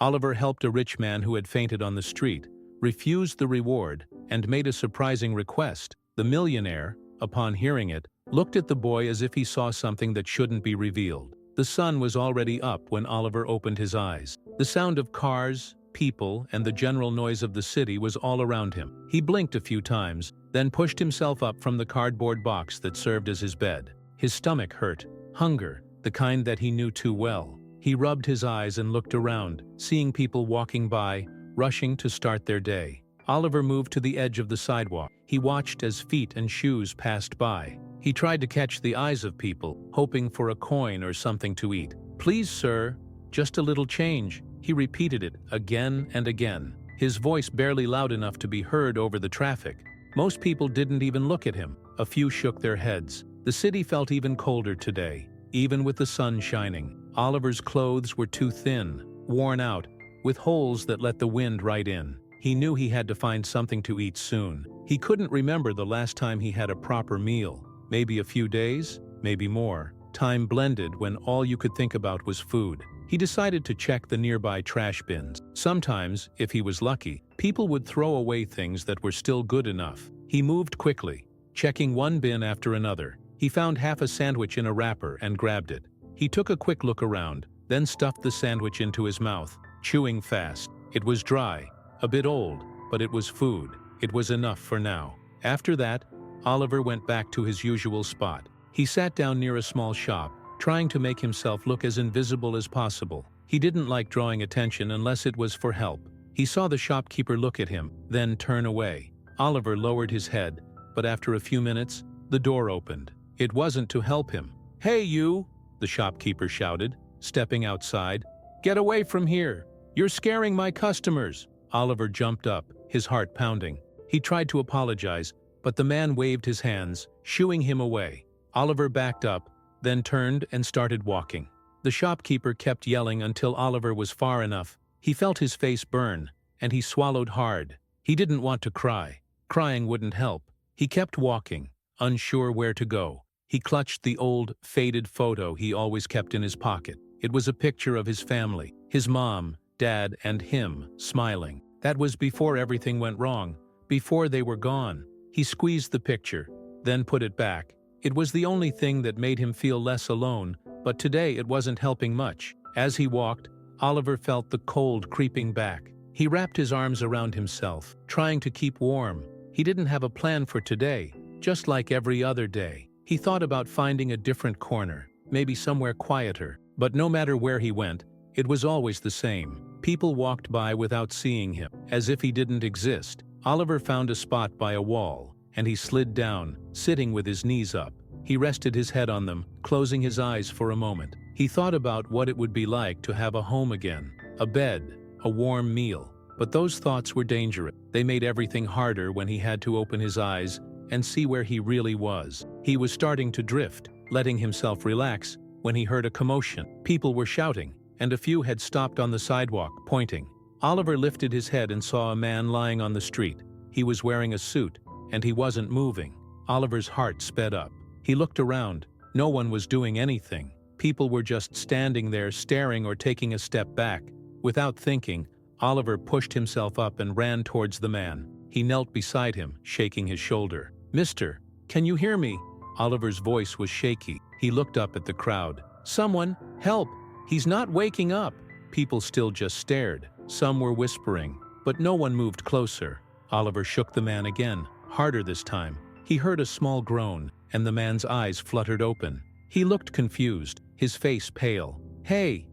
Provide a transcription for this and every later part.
Oliver helped a rich man who had fainted on the street, refused the reward, and made a surprising request. The millionaire, upon hearing it, looked at the boy as if he saw something that shouldn't be revealed. The sun was already up when Oliver opened his eyes. The sound of cars, people, and the general noise of the city was all around him. He blinked a few times, then pushed himself up from the cardboard box that served as his bed. His stomach hurt. Hunger, the kind that he knew too well. He rubbed his eyes and looked around, seeing people walking by, rushing to start their day. Oliver moved to the edge of the sidewalk. He watched as feet and shoes passed by. He tried to catch the eyes of people, hoping for a coin or something to eat. "Please, sir, just a little change." He repeated it again and again, his voice barely loud enough to be heard over the traffic. Most people didn't even look at him. A few shook their heads. The city felt even colder today, even with the sun shining. Oliver's clothes were too thin, worn out, with holes that let the wind right in. He knew he had to find something to eat soon. He couldn't remember the last time he had a proper meal. Maybe a few days, maybe more. Time blended when all you could think about was food. He decided to check the nearby trash bins. Sometimes, if he was lucky, people would throw away things that were still good enough. He moved quickly, checking one bin after another. He found half a sandwich in a wrapper and grabbed it. He took a quick look around, then stuffed the sandwich into his mouth, chewing fast. It was dry, a bit old, but it was food. It was enough for now. After that, Oliver went back to his usual spot. He sat down near a small shop, trying to make himself look as invisible as possible. He didn't like drawing attention unless it was for help. He saw the shopkeeper look at him, then turn away. Oliver lowered his head, but after a few minutes, the door opened. It wasn't to help him. "Hey you!" the shopkeeper shouted, stepping outside. "Get away from here! You're scaring my customers!" Oliver jumped up, his heart pounding. He tried to apologize, but the man waved his hands, shooing him away. Oliver backed up, then turned and started walking. The shopkeeper kept yelling until Oliver was far enough. He felt his face burn, and he swallowed hard. He didn't want to cry. Crying wouldn't help. He kept walking, unsure where to go. He clutched the old, faded photo he always kept in his pocket. It was a picture of his family, his mom, dad, and him, smiling. That was before everything went wrong, before they were gone. He squeezed the picture, then put it back. It was the only thing that made him feel less alone, but today it wasn't helping much. As he walked, Oliver felt the cold creeping back. He wrapped his arms around himself, trying to keep warm. He didn't have a plan for today, just like every other day. He thought about finding a different corner, maybe somewhere quieter, but no matter where he went, it was always the same. People walked by without seeing him, as if he didn't exist. Oliver found a spot by a wall, and he slid down, sitting with his knees up. He rested his head on them, closing his eyes for a moment. He thought about what it would be like to have a home again, a bed, a warm meal. But those thoughts were dangerous. They made everything harder when he had to open his eyes and see where he really was. He was starting to drift, letting himself relax, when he heard a commotion. People were shouting, and a few had stopped on the sidewalk, pointing. Oliver lifted his head and saw a man lying on the street. He was wearing a suit, and he wasn't moving. Oliver's heart sped up. He looked around. No one was doing anything. People were just standing there staring or taking a step back. Without thinking, Oliver pushed himself up and ran towards the man. He knelt beside him, shaking his shoulder. "Mister, can you hear me?" Oliver's voice was shaky. He looked up at the crowd. "Someone, help! He's not waking up!" People still just stared. Some were whispering, but no one moved closer. Oliver shook the man again, harder this time. He heard a small groan, and the man's eyes fluttered open. He looked confused, his face pale. Hey,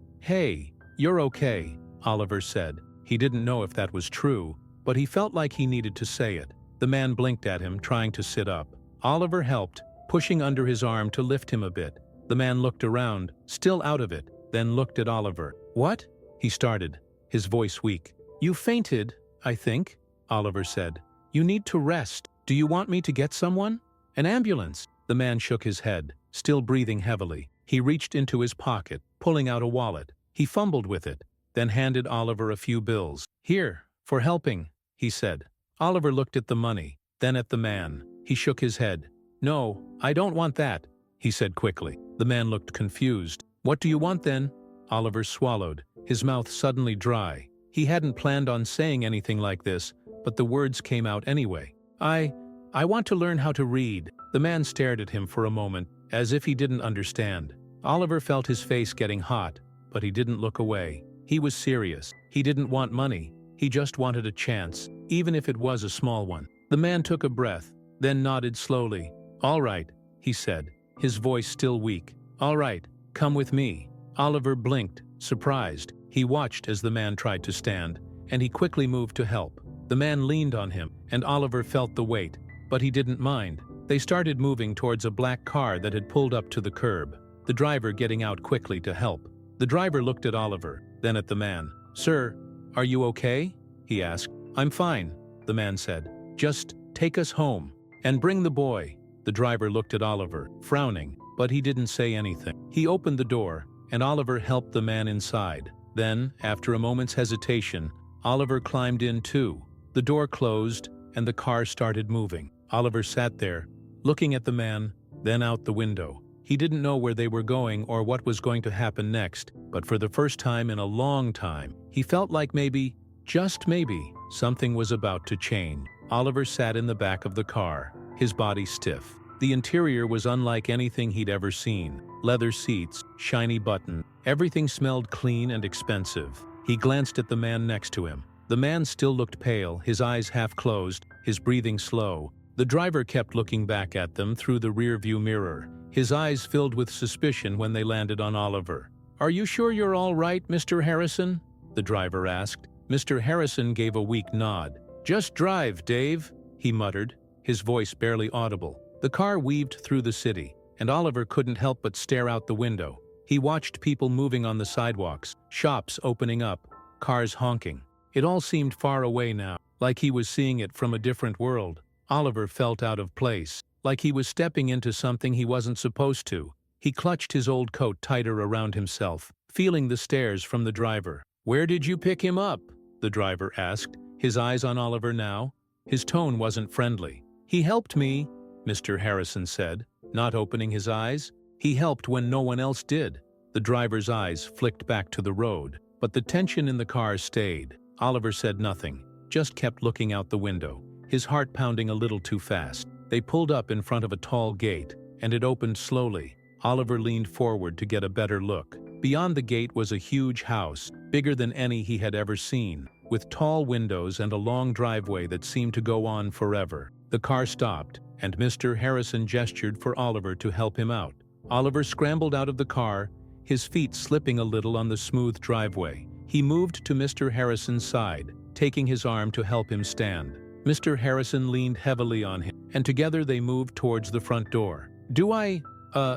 you're okay," Oliver said. He didn't know if that was true, but he felt like he needed to say it. The man blinked at him, trying to sit up. Oliver helped, pushing under his arm to lift him a bit. The man looked around, still out of it, then looked at Oliver. "What?" he started, his voice weak. "You fainted, I think," Oliver said. "You need to rest. Do you want me to get someone? An ambulance?" The man shook his head, still breathing heavily. He reached into his pocket, pulling out a wallet. He fumbled with it, then handed Oliver a few bills. "Here, for helping," he said. Oliver looked at the money, then at the man. He shook his head. "No, I don't want that," he said quickly. The man looked confused. "What do you want then?" Oliver swallowed, his mouth suddenly dry. He hadn't planned on saying anything like this, but the words came out anyway. I want to learn how to read." The man stared at him for a moment, as if he didn't understand. Oliver felt his face getting hot, but he didn't look away. He was serious. He didn't want money. He just wanted a chance, even if it was a small one. The man took a breath, then nodded slowly. "All right," he said, his voice still weak. "All right, come with me." Oliver blinked, surprised. He watched as the man tried to stand, and he quickly moved to help. The man leaned on him, and Oliver felt the weight, but he didn't mind. They started moving towards a black car that had pulled up to the curb, the driver getting out quickly to help. The driver looked at Oliver, then at the man. "Sir, are you okay?" he asked. "I'm fine," the man said. "Just take us home. And bring the boy." The driver looked at Oliver, frowning, but he didn't say anything. He opened the door, and Oliver helped the man inside. Then, after a moment's hesitation, Oliver climbed in too. The door closed, and the car started moving. Oliver sat there, looking at the man, then out the window. He didn't know where they were going or what was going to happen next, but for the first time in a long time, he felt like maybe, just maybe, something was about to change. Oliver sat in the back of the car, his body stiff. The interior was unlike anything he'd ever seen. Leather seats, shiny buttons, everything smelled clean and expensive. He glanced at the man next to him. The man still looked pale, his eyes half closed, his breathing slow. The driver kept looking back at them through the rearview mirror, his eyes filled with suspicion when they landed on Oliver. "Are you sure you're all right, Mr. Harrison?" the driver asked. Mr. Harrison gave a weak nod. "Just drive, Dave," he muttered, his voice barely audible. The car weaved through the city, and Oliver couldn't help but stare out the window. He watched people moving on the sidewalks, shops opening up, cars honking. It all seemed far away now, like he was seeing it from a different world. Oliver felt out of place, like he was stepping into something he wasn't supposed to. He clutched his old coat tighter around himself, feeling the stares from the driver. "Where did you pick him up?" the driver asked, his eyes on Oliver now. His tone wasn't friendly. "He helped me," Mr. Harrison said, not opening his eyes. "He helped when no one else did." The driver's eyes flicked back to the road, but the tension in the car stayed. Oliver said nothing, just kept looking out the window, his heart pounding a little too fast. They pulled up in front of a tall gate, and it opened slowly. Oliver leaned forward to get a better look. Beyond the gate was a huge house, bigger than any he had ever seen, with tall windows and a long driveway that seemed to go on forever. The car stopped, and Mr. Harrison gestured for Oliver to help him out. Oliver scrambled out of the car, his feet slipping a little on the smooth driveway. He moved to Mr. Harrison's side, taking his arm to help him stand. Mr. Harrison leaned heavily on him, and together they moved towards the front door. "Do I,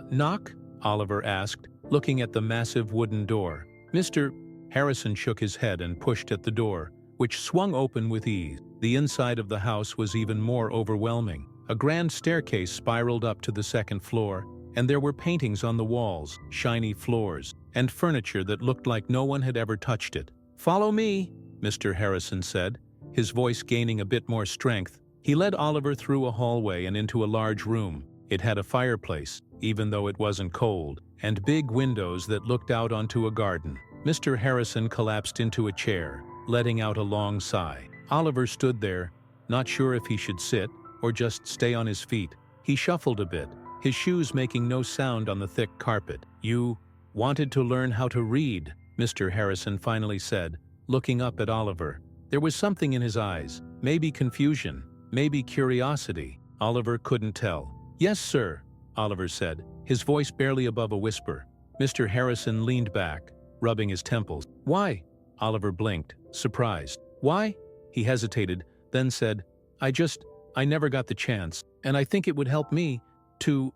knock?" Oliver asked, looking at the massive wooden door. Mr. Harrison shook his head and pushed at the door, which swung open with ease. The inside of the house was even more overwhelming. A grand staircase spiraled up to the second floor, and there were paintings on the walls, shiny floors, and furniture that looked like no one had ever touched it. "Follow me," Mr. Harrison said, his voice gaining a bit more strength. He led Oliver through a hallway and into a large room. It had a fireplace, even though it wasn't cold, and big windows that looked out onto a garden. Mr. Harrison collapsed into a chair, letting out a long sigh. Oliver stood there, not sure if he should sit or just stay on his feet. He shuffled a bit, his shoes making no sound on the thick carpet. "You wanted to learn how to read," Mr. Harrison finally said, looking up at Oliver. There was something in his eyes, maybe confusion, maybe curiosity. Oliver couldn't tell. "Yes, sir," Oliver said, his voice barely above a whisper. Mr. Harrison leaned back, rubbing his temples. "Why?" Oliver blinked, surprised. "Why?" He hesitated, then said, I never got the chance, and I think it would help me to,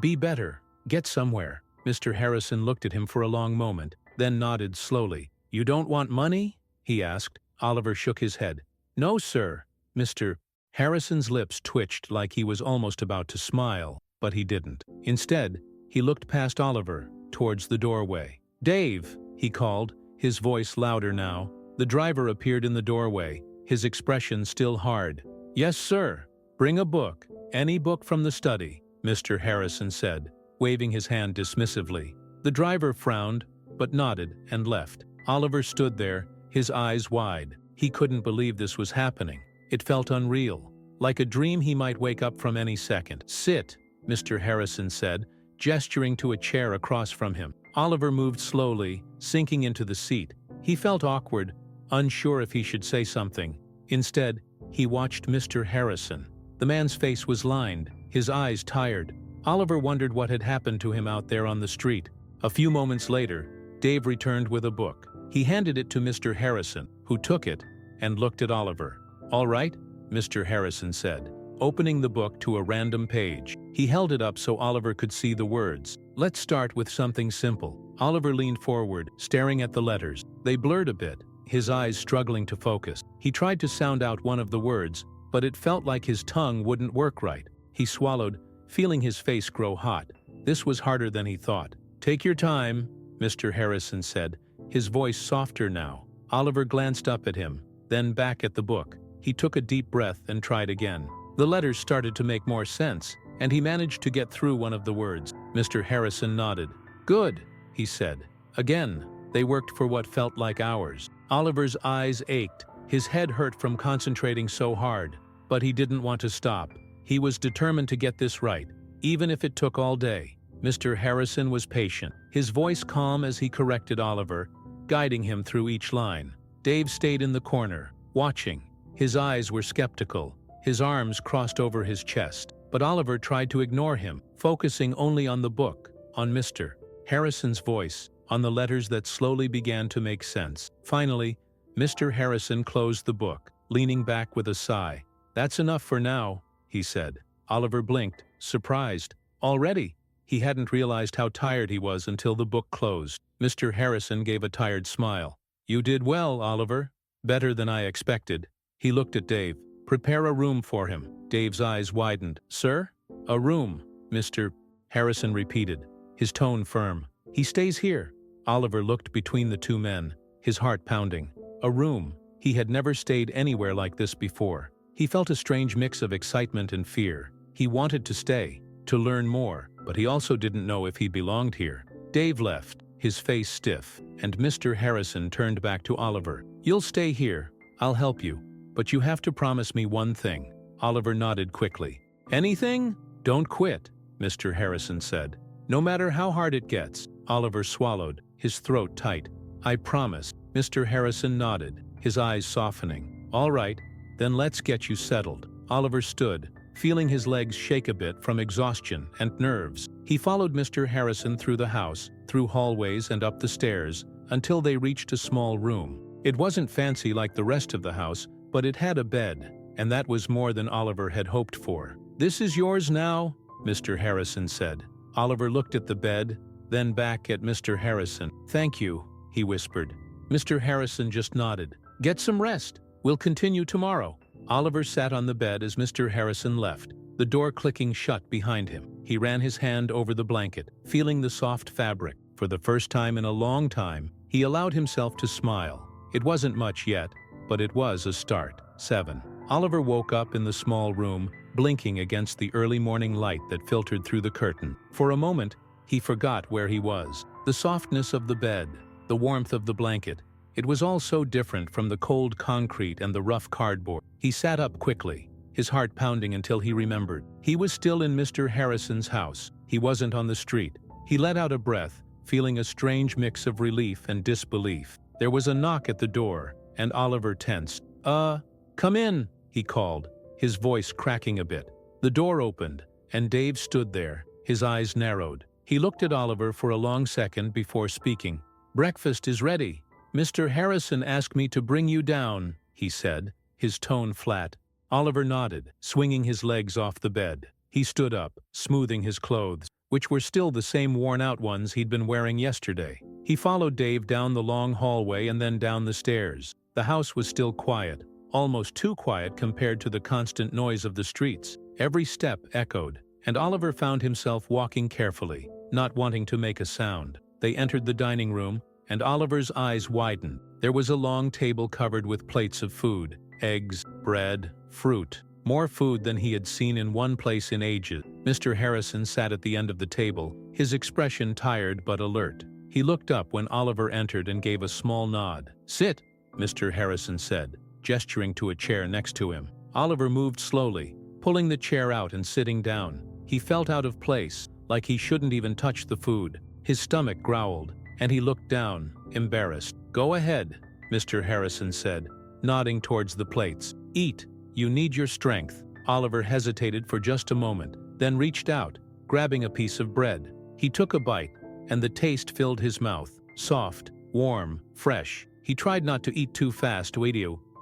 be better, get somewhere." Mr. Harrison looked at him for a long moment, then nodded slowly. "You don't want money?" he asked. Oliver shook his head. "No, sir." Mr. Harrison's lips twitched like he was almost about to smile, but he didn't. Instead, he looked past Oliver, towards the doorway. "Dave," he called, his voice louder now. The driver appeared in the doorway, his expression still hard. "Yes, sir. Bring a book, any book from the study," Mr. Harrison said, waving his hand dismissively. The driver frowned, but nodded and left. Oliver stood there, his eyes wide. He couldn't believe this was happening. It felt unreal, like a dream he might wake up from any second. "Sit," Mr. Harrison said, gesturing to a chair across from him. Oliver moved slowly, sinking into the seat. He felt awkward, unsure if he should say something. Instead, he watched Mr. Harrison. The man's face was lined, his eyes tired. Oliver wondered what had happened to him out there on the street. A few moments later, Dave returned with a book. He handed it to Mr. Harrison, who took it and looked at Oliver. "All right," Mr. Harrison said, opening the book to a random page. He held it up so Oliver could see the words. "Let's start with something simple." Oliver leaned forward, staring at the letters. They blurred a bit, his eyes struggling to focus. He tried to sound out one of the words, but it felt like his tongue wouldn't work right. He swallowed, feeling his face grow hot. This was harder than he thought. "Take your time," Mr. Harrison said, his voice softer now. Oliver glanced up at him, then back at the book. He took a deep breath and tried again. The letters started to make more sense, and he managed to get through one of the words. Mr. Harrison nodded. "Good," he said. Again, they worked for what felt like hours. Oliver's eyes ached. His head hurt from concentrating so hard, but he didn't want to stop. He was determined to get this right, even if it took all day. Mr. Harrison was patient, his voice calm as he corrected Oliver, guiding him through each line. Dave stayed in the corner, watching. His eyes were skeptical, his arms crossed over his chest. But Oliver tried to ignore him, focusing only on the book, on Mr. Harrison's voice, on the letters that slowly began to make sense. Finally, Mr. Harrison closed the book, leaning back with a sigh. "That's enough for now," he said. Oliver blinked, surprised. Already? He hadn't realized how tired he was until the book closed. Mr. Harrison gave a tired smile. "You did well, Oliver. Better than I expected." He looked at Dave. "Prepare a room for him." Dave's eyes widened. "Sir?" "A room," Mr. Harrison repeated, his tone firm. "He stays here." Oliver looked between the two men, his heart pounding. A room. He had never stayed anywhere like this before. He felt a strange mix of excitement and fear. He wanted to stay, to learn more, but he also didn't know if he belonged here. Dave left, his face stiff, and Mr. Harrison turned back to Oliver. "You'll stay here. I'll help you. But you have to promise me one thing." Oliver nodded quickly. "Anything? Don't quit," Mr. Harrison said. "No matter how hard it gets." Oliver swallowed, his throat tight. "I promise." Mr. Harrison nodded, his eyes softening. "All right, then let's get you settled." Oliver stood, feeling his legs shake a bit from exhaustion and nerves. He followed Mr. Harrison through the house, through hallways and up the stairs, until they reached a small room. It wasn't fancy like the rest of the house, but it had a bed, and that was more than Oliver had hoped for. "This is yours now," Mr. Harrison said. Oliver looked at the bed, then back at Mr. Harrison. "Thank you," he whispered. Mr. Harrison just nodded. "Get some rest. We'll continue tomorrow." Oliver sat on the bed as Mr. Harrison left, the door clicking shut behind him. He ran his hand over the blanket, feeling the soft fabric. For the first time in a long time, he allowed himself to smile. It wasn't much yet, but it was a start. 7. Oliver woke up in the small room, blinking against the early morning light that filtered through the curtain. For a moment, he forgot where he was. The softness of the bed, the warmth of the blanket. It was all so different from the cold concrete and the rough cardboard. He sat up quickly, his heart pounding until he remembered. He was still in Mr. Harrison's house. He wasn't on the street. He let out a breath, feeling a strange mix of relief and disbelief. There was a knock at the door, and Oliver tensed. Come in," he called, his voice cracking a bit. The door opened, and Dave stood there, his eyes narrowed. He looked at Oliver for a long second before speaking. "Breakfast is ready. Mr. Harrison asked me to bring you down," he said, his tone flat. Oliver nodded, swinging his legs off the bed. He stood up, smoothing his clothes, which were still the same worn-out ones he'd been wearing yesterday. He followed Dave down the long hallway and then down the stairs. The house was still quiet, almost too quiet compared to the constant noise of the streets. Every step echoed, and Oliver found himself walking carefully, not wanting to make a sound. They entered the dining room, and Oliver's eyes widened. There was a long table covered with plates of food, eggs, bread, fruit. More food than he had seen in one place in ages. Mr. Harrison sat at the end of the table, his expression tired but alert. He looked up when Oliver entered and gave a small nod. "Sit," Mr. Harrison said, gesturing to a chair next to him. Oliver moved slowly, pulling the chair out and sitting down. He felt out of place, like he shouldn't even touch the food. His stomach growled, and he looked down, embarrassed. "Go ahead," Mr. Harrison said, nodding towards the plates. "Eat. You need your strength." Oliver hesitated for just a moment, then reached out, grabbing a piece of bread. He took a bite, and the taste filled his mouth. Soft, warm, fresh. He tried not to eat too fast,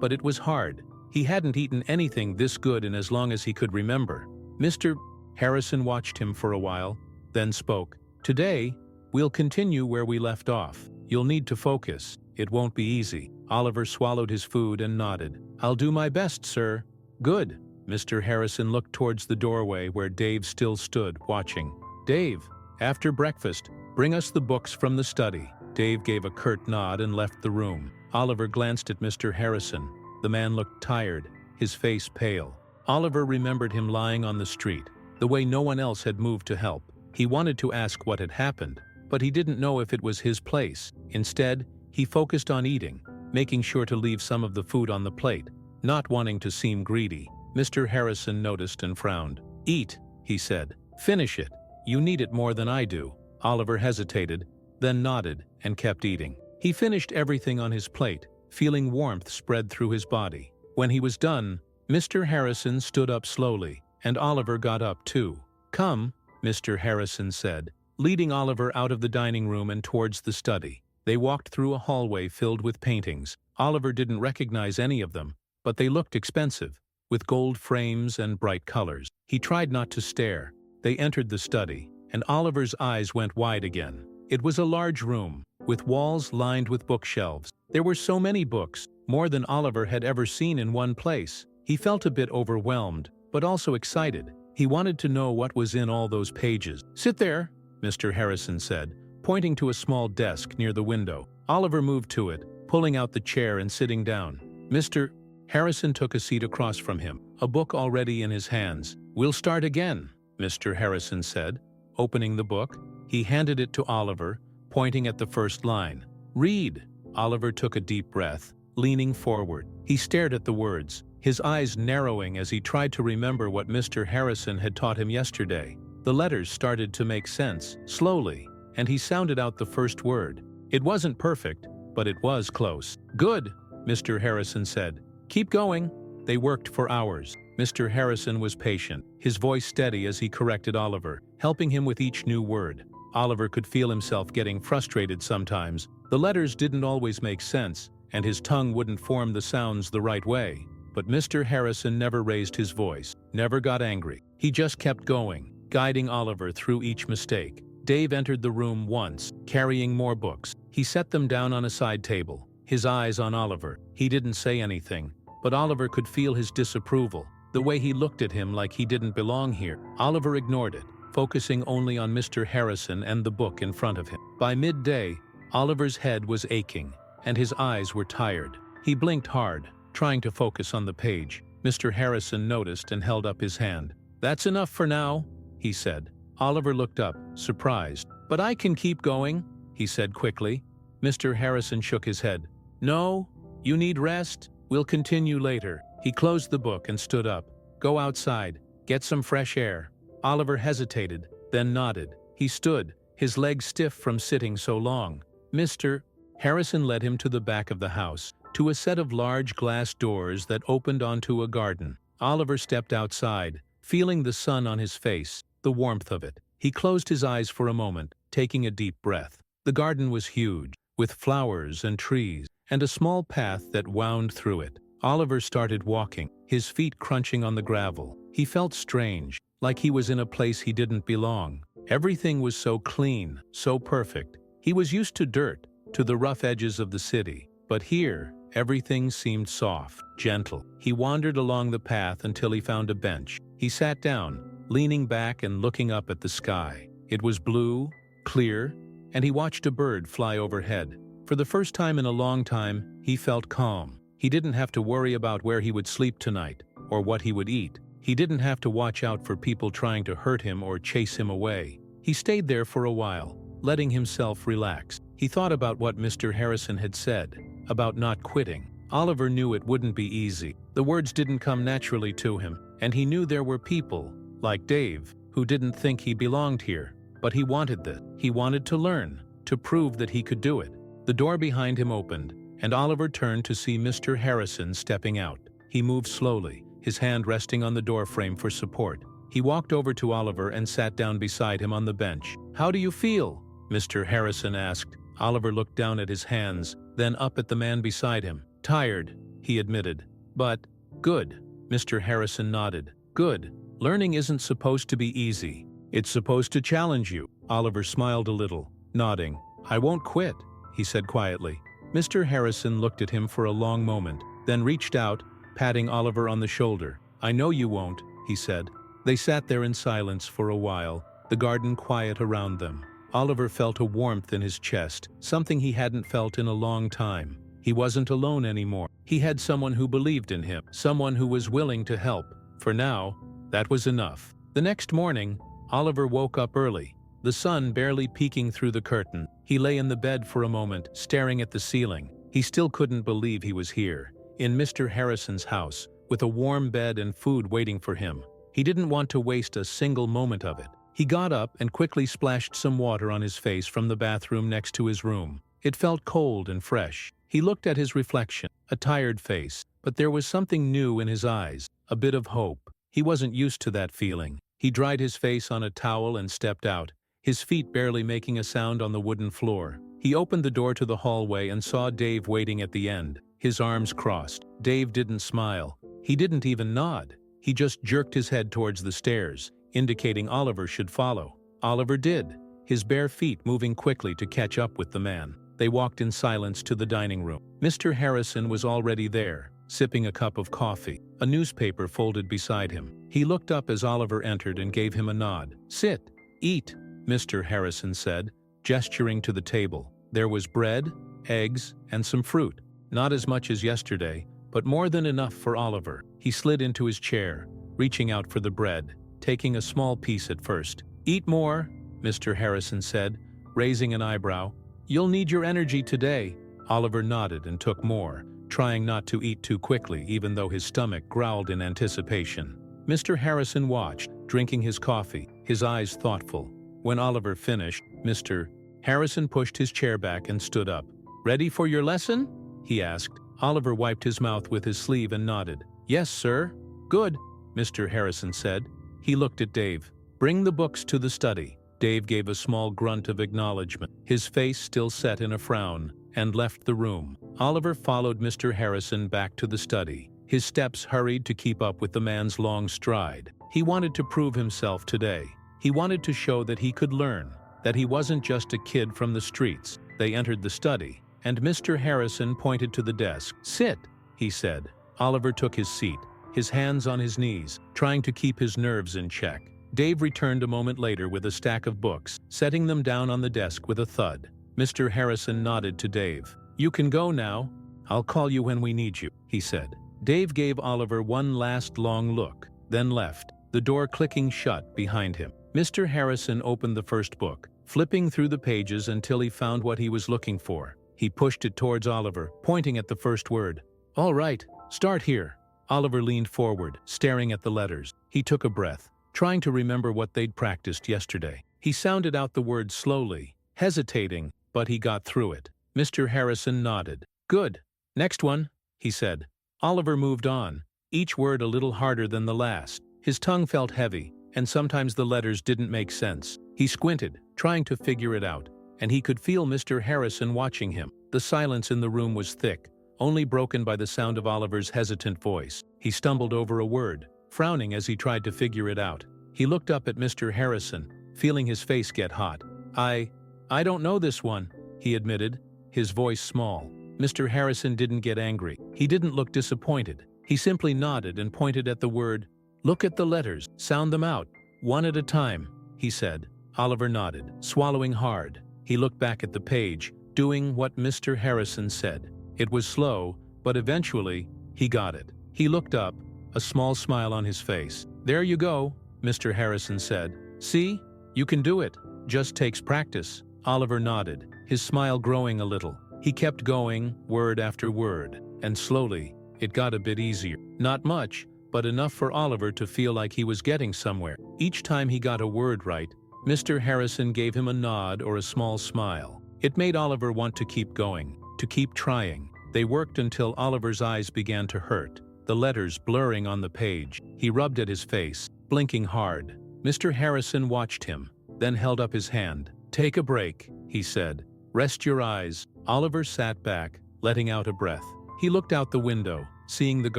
but it was hard. He hadn't eaten anything this good in as long as he could remember. Mr. Harrison watched him for a while, then spoke. "Today, we'll continue where we left off. You'll need to focus. It won't be easy." Oliver swallowed his food and nodded. "I'll do my best, sir." "Good." Mr. Harrison looked towards the doorway where Dave still stood, watching. "Dave, after breakfast, bring us the books from the study." Dave gave a curt nod and left the room. Oliver glanced at Mr. Harrison. The man looked tired, his face pale. Oliver remembered him lying on the street, the way no one else had moved to help. He wanted to ask what had happened, but he didn't know if it was his place. Instead, he focused on eating, making sure to leave some of the food on the plate, not wanting to seem greedy. Mr. Harrison noticed and frowned. "Eat," he said. "Finish it. You need it more than I do." Oliver hesitated, then nodded and kept eating. He finished everything on his plate, feeling warmth spread through his body. When he was done, Mr. Harrison stood up slowly, and Oliver got up too. "Come," Mr. Harrison said, leading Oliver out of the dining room and towards the study. They walked through a hallway filled with paintings. Oliver didn't recognize any of them, but they looked expensive, with gold frames and bright colors. He tried not to stare. They entered the study, and Oliver's eyes went wide again. It was a large room, with walls lined with bookshelves. There were so many books, more than Oliver had ever seen in one place. He felt a bit overwhelmed, but also excited. He wanted to know what was in all those pages. "Sit there," Mr. Harrison said, pointing to a small desk near the window. Oliver moved to it, pulling out the chair and sitting down. Mr. Harrison took a seat across from him, a book already in his hands. "We'll start again," Mr. Harrison said, opening the book. He handed it to Oliver, pointing at the first line. "Read." Oliver took a deep breath, leaning forward. He stared at the words, his eyes narrowing as he tried to remember what Mr. Harrison had taught him yesterday. The letters started to make sense, slowly, and he sounded out the first word. It wasn't perfect, but it was close. "Good," Mr. Harrison said. "Keep going." They worked for hours. Mr. Harrison was patient, his voice steady as he corrected Oliver, helping him with each new word. Oliver could feel himself getting frustrated sometimes. The letters didn't always make sense, and his tongue wouldn't form the sounds the right way. But Mr. Harrison never raised his voice, never got angry. He just kept going, guiding Oliver through each mistake. Dave entered the room once, carrying more books. He set them down on a side table, his eyes on Oliver. He didn't say anything, but Oliver could feel his disapproval, the way he looked at him like he didn't belong here. Oliver ignored it, focusing only on Mr. Harrison and the book in front of him. By midday, Oliver's head was aching, and his eyes were tired. He blinked hard, trying to focus on the page. Mr. Harrison noticed and held up his hand. "That's enough for now," he said. Oliver looked up, surprised. "But I can keep going," he said quickly. Mr. Harrison shook his head. "No, you need rest. We'll continue later." He closed the book and stood up. "Go outside. Get some fresh air." Oliver hesitated, then nodded. He stood, his legs stiff from sitting so long. Mr. Harrison led him to the back of the house, to a set of large glass doors that opened onto a garden. Oliver stepped outside, feeling the sun on his face, the warmth of it. He closed his eyes for a moment, taking a deep breath. The garden was huge, with flowers and trees, and a small path that wound through it. Oliver started walking, his feet crunching on the gravel. He felt strange, like he was in a place he didn't belong. Everything was so clean, so perfect. He was used to dirt, to the rough edges of the city. But here, everything seemed soft, gentle. He wandered along the path until he found a bench. He sat down, leaning back and looking up at the sky. It was blue, clear, and he watched a bird fly overhead. For the first time in a long time, he felt calm. He didn't have to worry about where he would sleep tonight, or what he would eat. He didn't have to watch out for people trying to hurt him or chase him away. He stayed there for a while, letting himself relax. He thought about what Mr. Harrison had said, about not quitting. Oliver knew it wouldn't be easy. The words didn't come naturally to him, and he knew there were people, like Dave, who didn't think he belonged here. But he wanted that. He wanted to learn, to prove that he could do it. The door behind him opened, and Oliver turned to see Mr. Harrison stepping out. He moved slowly, his hand resting on the doorframe for support. He walked over to Oliver and sat down beside him on the bench. "How do you feel?" Mr. Harrison asked. Oliver looked down at his hands, then up at the man beside him. "Tired," he admitted. "But good." Mr. Harrison nodded. "Good. Learning isn't supposed to be easy. It's supposed to challenge you." Oliver smiled a little, nodding. "I won't quit," he said quietly. Mr. Harrison looked at him for a long moment, then reached out, patting Oliver on the shoulder. "I know you won't," he said. They sat there in silence for a while, the garden quiet around them. Oliver felt a warmth in his chest, something he hadn't felt in a long time. He wasn't alone anymore. He had someone who believed in him, someone who was willing to help. For now, that was enough. The next morning, Oliver woke up early, the sun barely peeking through the curtain. He lay in the bed for a moment, staring at the ceiling. He still couldn't believe he was here, in Mr. Harrison's house, with a warm bed and food waiting for him. He didn't want to waste a single moment of it. He got up and quickly splashed some water on his face from the bathroom next to his room. It felt cold and fresh. He looked at his reflection, a tired face, but there was something new in his eyes, a bit of hope. He wasn't used to that feeling. He dried his face on a towel and stepped out, his feet barely making a sound on the wooden floor. He opened the door to the hallway and saw Dave waiting at the end, his arms crossed. Dave didn't smile. He didn't even nod. He just jerked his head towards the stairs, indicating Oliver should follow. Oliver did, his bare feet moving quickly to catch up with the man. They walked in silence to the dining room. Mr. Harrison was already there, sipping a cup of coffee, a newspaper folded beside him. He looked up as Oliver entered and gave him a nod. "Sit, eat," Mr. Harrison said, gesturing to the table. There was bread, eggs, and some fruit. Not as much as yesterday, but more than enough for Oliver. He slid into his chair, reaching out for the bread, taking a small piece at first. "Eat more," Mr. Harrison said, raising an eyebrow. "You'll need your energy today." Oliver nodded and took more, trying not to eat too quickly even though his stomach growled in anticipation. Mr. Harrison watched, drinking his coffee, his eyes thoughtful. When Oliver finished, Mr. Harrison pushed his chair back and stood up. "Ready for your lesson?" he asked. Oliver wiped his mouth with his sleeve and nodded. "Yes, sir." "Good," Mr. Harrison said. He looked at Dave. "Bring the books to the study." Dave gave a small grunt of acknowledgement, his face still set in a frown, and left the room. Oliver followed Mr. Harrison back to the study. His steps hurried to keep up with the man's long stride. He wanted to prove himself today. He wanted to show that he could learn, that he wasn't just a kid from the streets. They entered the study, and Mr. Harrison pointed to the desk. "Sit," he said. Oliver took his seat, his hands on his knees, trying to keep his nerves in check. Dave returned a moment later with a stack of books, setting them down on the desk with a thud. Mr. Harrison nodded to Dave. "You can go now. I'll call you when we need you," he said. Dave gave Oliver one last long look, then left, the door clicking shut behind him. Mr. Harrison opened the first book, flipping through the pages until he found what he was looking for. He pushed it towards Oliver, pointing at the first word. "All right, start here." Oliver leaned forward, staring at the letters. He took a breath, trying to remember what they'd practiced yesterday. He sounded out the words slowly, hesitating, but he got through it. Mr. Harrison nodded. "Good. Next one," he said. Oliver moved on, each word a little harder than the last. His tongue felt heavy, and sometimes the letters didn't make sense. He squinted, trying to figure it out, and he could feel Mr. Harrison watching him. The silence in the room was thick, only broken by the sound of Oliver's hesitant voice. He stumbled over a word, frowning as he tried to figure it out. He looked up at Mr. Harrison, feeling his face get hot. I don't know this one," he admitted, his voice small. Mr. Harrison didn't get angry. He didn't look disappointed. He simply nodded and pointed at the word. "Look at the letters, sound them out, one at a time," he said. Oliver nodded, swallowing hard. He looked back at the page, doing what Mr. Harrison said. It was slow, but eventually, he got it. He looked up, a small smile on his face. "There you go," Mr. Harrison said. "See? You can do it. Just takes practice." Oliver nodded, his smile growing a little. He kept going, word after word, and slowly, it got a bit easier. Not much, but enough for Oliver to feel like he was getting somewhere. Each time he got a word right, Mr. Harrison gave him a nod or a small smile. It made Oliver want to keep going, to keep trying. They worked until Oliver's eyes began to hurt, the letters blurring on the page. He rubbed at his face, blinking hard. Mr. Harrison watched him, then held up his hand. "Take a break," he said. "Rest your eyes." Oliver sat back, letting out a breath. He looked out the window, seeing the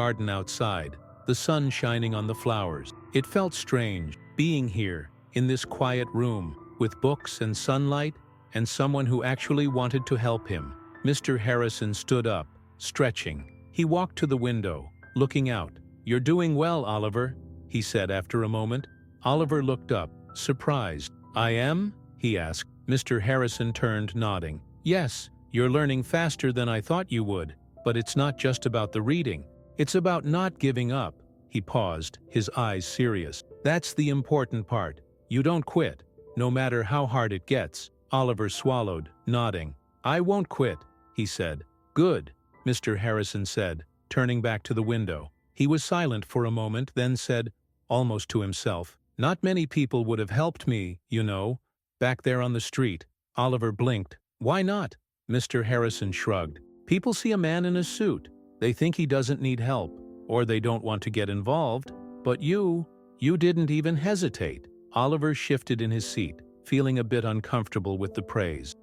garden outside, the sun shining on the flowers. It felt strange, being here, in this quiet room, with books and sunlight, and someone who actually wanted to help him. Mr. Harrison stood up, stretching. He walked to the window, looking out. "You're doing well, Oliver," he said after a moment. Oliver looked up, surprised. "I am?" he asked. Mr. Harrison turned, nodding. "Yes, you're learning faster than I thought you would, but it's not just about the reading. It's about not giving up." He paused, his eyes serious. "That's the important part. You don't quit, no matter how hard it gets." Oliver swallowed, nodding. "I won't quit," he said. "Good," Mr. Harrison said, turning back to the window. He was silent for a moment, then said, almost to himself, "Not many people would have helped me, you know, back there on the street." Oliver blinked. "Why not?" Mr. Harrison shrugged. "People see a man in a suit. They think he doesn't need help, or they don't want to get involved. But you didn't even hesitate." Oliver shifted in his seat, feeling a bit uncomfortable with the praise.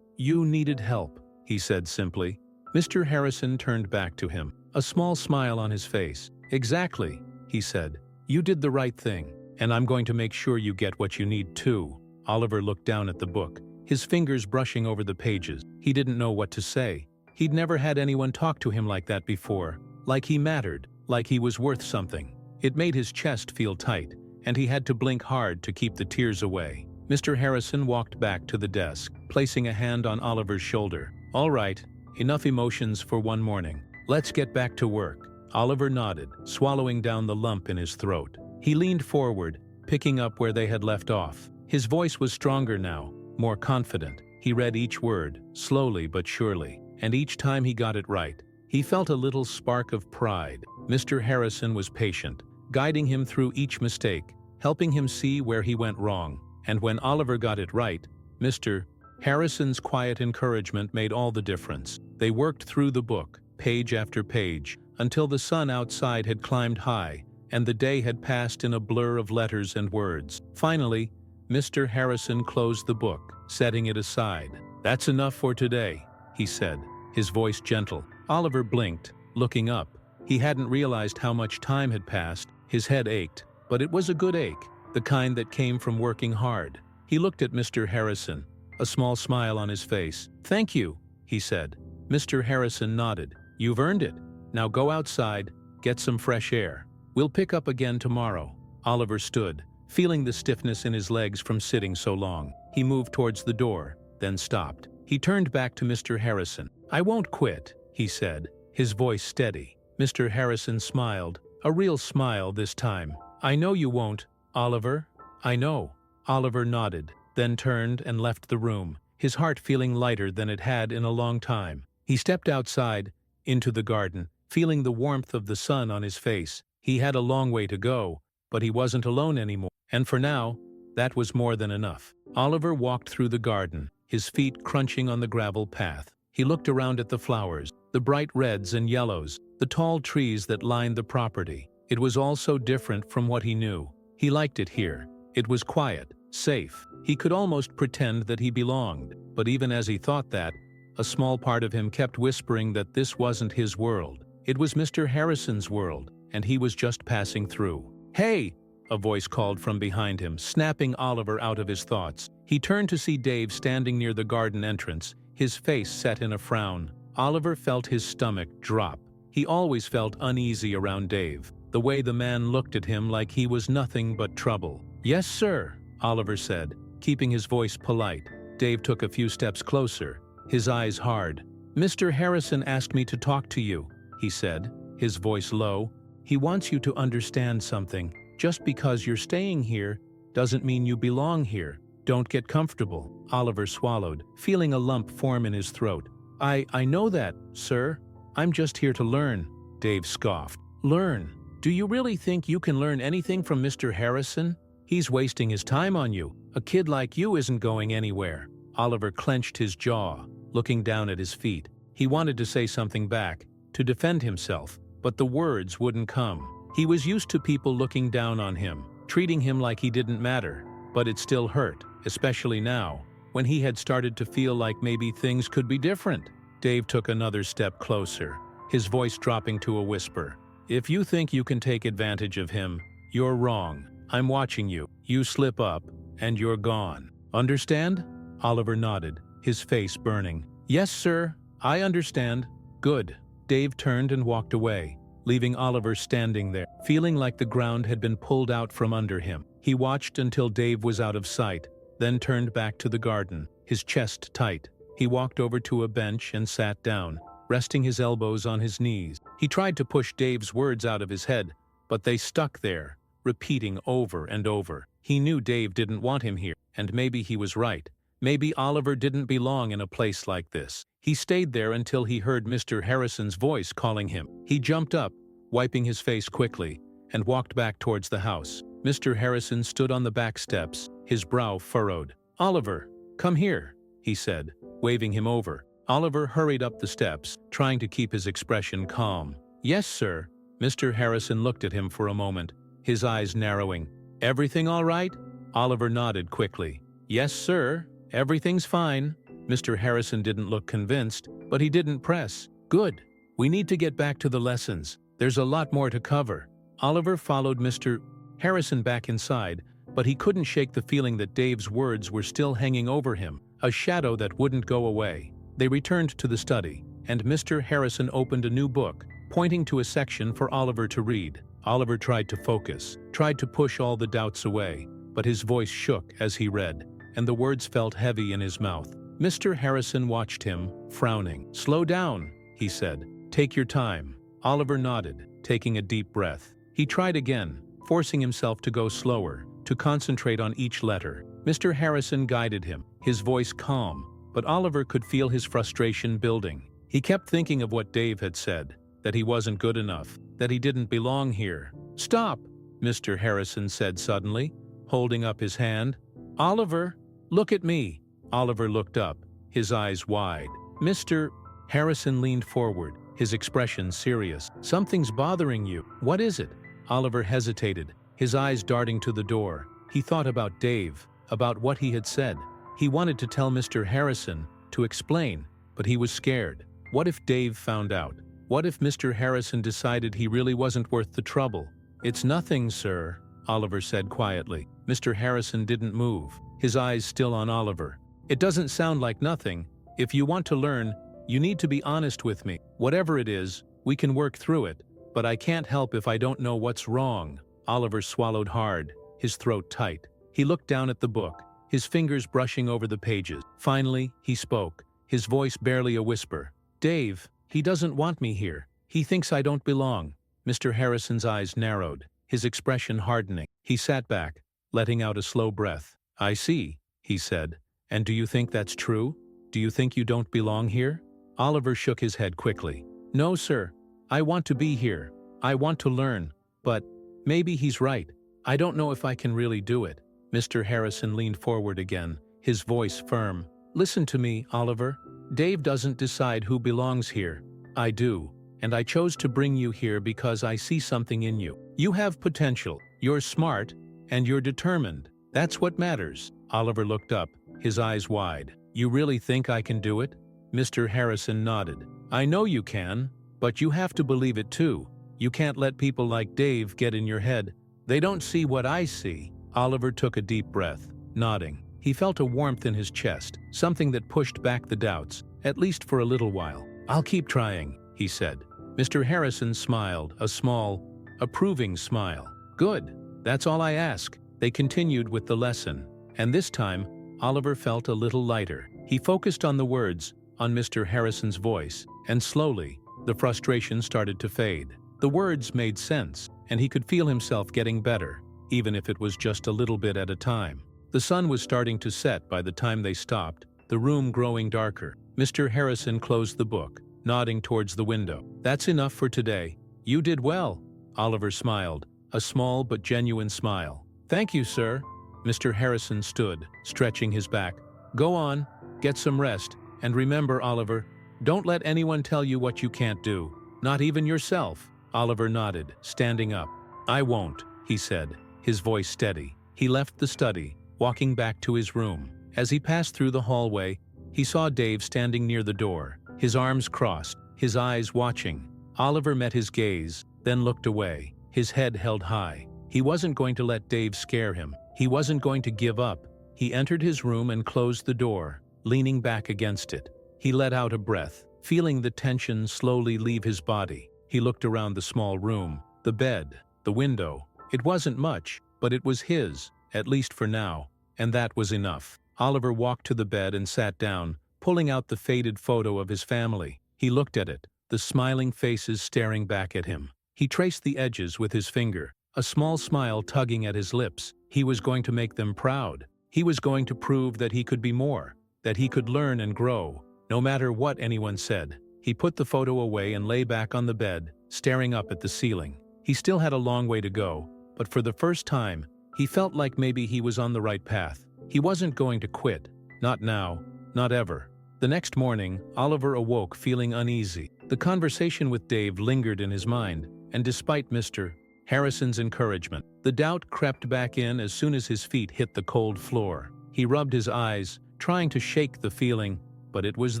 You needed help," he said simply. Mr. Harrison turned back to him, a small smile on his face. "Exactly," he said. "You did the right thing, and I'm going to make sure you get what you need too." Oliver looked down at the book, his fingers brushing over the pages. He didn't know what to say. He'd never had anyone talk to him like that before, like he mattered, like he was worth something. It made his chest feel tight, and he had to blink hard to keep the tears away. Mr. Harrison walked back to the desk, placing a hand on Oliver's shoulder. "All right, enough emotions for one morning. Let's get back to work." Oliver nodded, swallowing down the lump in his throat. He leaned forward, picking up where they had left off. His voice was stronger now, more confident. He read each word, slowly but surely, and each time he got it right, he felt a little spark of pride. Mr. Harrison was patient, guiding him through each mistake, helping him see where he went wrong. And when Oliver got it right, Mr. Harrison's quiet encouragement made all the difference. They worked through the book, page after page, until the sun outside had climbed high, and the day had passed in a blur of letters and words. Finally, Mr. Harrison closed the book, setting it aside. "That's enough for today," he said, his voice gentle. Oliver blinked, looking up. He hadn't realized how much time had passed. His head ached, but it was a good ache, the kind that came from working hard. He looked at Mr. Harrison, a small smile on his face. "Thank you," he said. Mr. Harrison nodded. "You've earned it. Now go outside, get some fresh air. We'll pick up again tomorrow." Oliver stood, feeling the stiffness in his legs from sitting so long. He moved towards the door, then stopped. He turned back to Mr. Harrison. "I won't quit," he said, his voice steady. Mr. Harrison smiled, a real smile this time. "I know you won't, Oliver. I know." Oliver nodded, then turned and left the room, his heart feeling lighter than it had in a long time. He stepped outside, into the garden, feeling the warmth of the sun on his face. He had a long way to go, but he wasn't alone anymore. And for now, that was more than enough. Oliver walked through the garden, his feet crunching on the gravel path. He looked around at the flowers, the bright reds and yellows, the tall trees that lined the property. It was all so different from what he knew. He liked it here. It was quiet, safe. He could almost pretend that he belonged. But even as he thought that, a small part of him kept whispering that this wasn't his world. It was Mr. Harrison's world, and he was just passing through. "Hey!" a voice called from behind him, snapping Oliver out of his thoughts. He turned to see Dave standing near the garden entrance, his face set in a frown. Oliver felt his stomach drop. He always felt uneasy around Dave, the way the man looked at him like he was nothing but trouble. "Yes, sir," Oliver said, keeping his voice polite. Dave took a few steps closer, his eyes hard. "Mr. Harrison asked me to talk to you," he said, his voice low. "He wants you to understand something. Just because you're staying here doesn't mean you belong here. Don't get comfortable." Oliver swallowed, feeling a lump form in his throat. I know that, sir. I'm just here to learn, Dave scoffed. Learn? Do you really think you can learn anything from Mr. Harrison? He's wasting his time on you. A kid like you isn't going anywhere. Oliver clenched his jaw, looking down at his feet. He wanted to say something back, to defend himself, but the words wouldn't come. He was used to people looking down on him, treating him like he didn't matter, but it still hurt, especially now, when he had started to feel like maybe things could be different. Dave took another step closer, his voice dropping to a whisper. If you think you can take advantage of him, you're wrong. I'm watching you. You slip up, and you're gone. Understand? Oliver nodded, his face burning. Yes, sir. I understand. Good. Dave turned and walked away, leaving Oliver standing there, feeling like the ground had been pulled out from under him. He watched until Dave was out of sight, then turned back to the garden, his chest tight. He walked over to a bench and sat down, resting his elbows on his knees. He tried to push Dave's words out of his head, but they stuck there, repeating over and over. He knew Dave didn't want him here, and maybe he was right. Maybe Oliver didn't belong in a place like this. He stayed there until he heard Mr. Harrison's voice calling him. He jumped up, wiping his face quickly, and walked back towards the house. Mr. Harrison stood on the back steps, his brow furrowed. Oliver, come here, he said, waving him over. Oliver hurried up the steps, trying to keep his expression calm. Yes, sir. Mr. Harrison looked at him for a moment, his eyes narrowing. Everything all right? Oliver nodded quickly. Yes, sir. Everything's fine. Mr. Harrison didn't look convinced, but he didn't press. Good. We need to get back to the lessons. There's a lot more to cover. Oliver followed Mr. Harrison back inside, but he couldn't shake the feeling that Dave's words were still hanging over him, a shadow that wouldn't go away. They returned to the study, and Mr. Harrison opened a new book, pointing to a section for Oliver to read. Oliver tried to focus, tried to push all the doubts away, but his voice shook as he read, and the words felt heavy in his mouth. Mr. Harrison watched him, frowning. Slow down, he said. Take your time. Oliver nodded, taking a deep breath. He tried again, forcing himself to go slower, to concentrate on each letter. Mr. Harrison guided him, his voice calm, but Oliver could feel his frustration building. He kept thinking of what Dave had said, that he wasn't good enough, that he didn't belong here. Stop, Mr. Harrison said suddenly, holding up his hand. Oliver, look at me. Oliver looked up, his eyes wide. Mr. Harrison leaned forward, his expression serious. Something's bothering you. What is it? Oliver hesitated, his eyes darting to the door. He thought about Dave, about what he had said. He wanted to tell Mr. Harrison, to explain, but he was scared. What if Dave found out? What if Mr. Harrison decided he really wasn't worth the trouble? It's nothing, sir, Oliver said quietly. Mr. Harrison didn't move, his eyes still on Oliver. It doesn't sound like nothing. If you want to learn, you need to be honest with me. Whatever it is, we can work through it, but I can't help if I don't know what's wrong. Oliver swallowed hard, his throat tight. He looked down at the book, his fingers brushing over the pages. Finally, he spoke, his voice barely a whisper. Dave, he doesn't want me here. He thinks I don't belong. Mr. Harrison's eyes narrowed, his expression hardening. He sat back, letting out a slow breath. I see, he said. And do you think that's true? Do you think you don't belong here? Oliver shook his head quickly. No, sir. I want to be here. I want to learn. But maybe he's right. I don't know if I can really do it. Mr. Harrison leaned forward again, his voice firm. Listen to me, Oliver. Dave doesn't decide who belongs here. I do. And I chose to bring you here because I see something in you. You have potential. You're smart. And you're determined. That's what matters. Oliver looked up, his eyes wide. You really think I can do it? Mr. Harrison nodded. I know you can, but you have to believe it too. You can't let people like Dave get in your head. They don't see what I see. Oliver took a deep breath, nodding. He felt a warmth in his chest, something that pushed back the doubts, at least for a little while. I'll keep trying, he said. Mr. Harrison smiled, a small, approving smile. Good. That's all I ask. They continued with the lesson, and this time, Oliver felt a little lighter. He focused on the words, on Mr. Harrison's voice, and slowly, the frustration started to fade. The words made sense, and he could feel himself getting better, even if it was just a little bit at a time. The sun was starting to set by the time they stopped, the room growing darker. Mr. Harrison closed the book, nodding towards the window. "That's enough for today. You did well." Oliver smiled, a small but genuine smile. "Thank you, sir." Mr. Harrison stood, stretching his back. "Go on, get some rest, and remember, Oliver, don't let anyone tell you what you can't do, not even yourself." Oliver nodded, standing up. "I won't," he said, his voice steady. He left the study, walking back to his room. As he passed through the hallway, he saw Dave standing near the door, his arms crossed, his eyes watching. Oliver met his gaze, then looked away, his head held high. He wasn't going to let Dave scare him. He wasn't going to give up. He entered his room and closed the door, leaning back against it. He let out a breath, feeling the tension slowly leave his body. He looked around the small room, the bed, the window. It wasn't much, but it was his, at least for now, and that was enough. Oliver walked to the bed and sat down, pulling out the faded photo of his family. He looked at it, the smiling faces staring back at him. He traced the edges with his finger, a small smile tugging at his lips. He was going to make them proud. He was going to prove that he could be more, that he could learn and grow, no matter what anyone said. He put the photo away and lay back on the bed, staring up at the ceiling. He still had a long way to go, but for the first time, he felt like maybe he was on the right path. He wasn't going to quit. Not now, not ever. The next morning, Oliver awoke feeling uneasy. The conversation with Dave lingered in his mind, and despite Mr. Harrison's encouragement, the doubt crept back in as soon as his feet hit the cold floor. He rubbed his eyes, trying to shake the feeling, but it was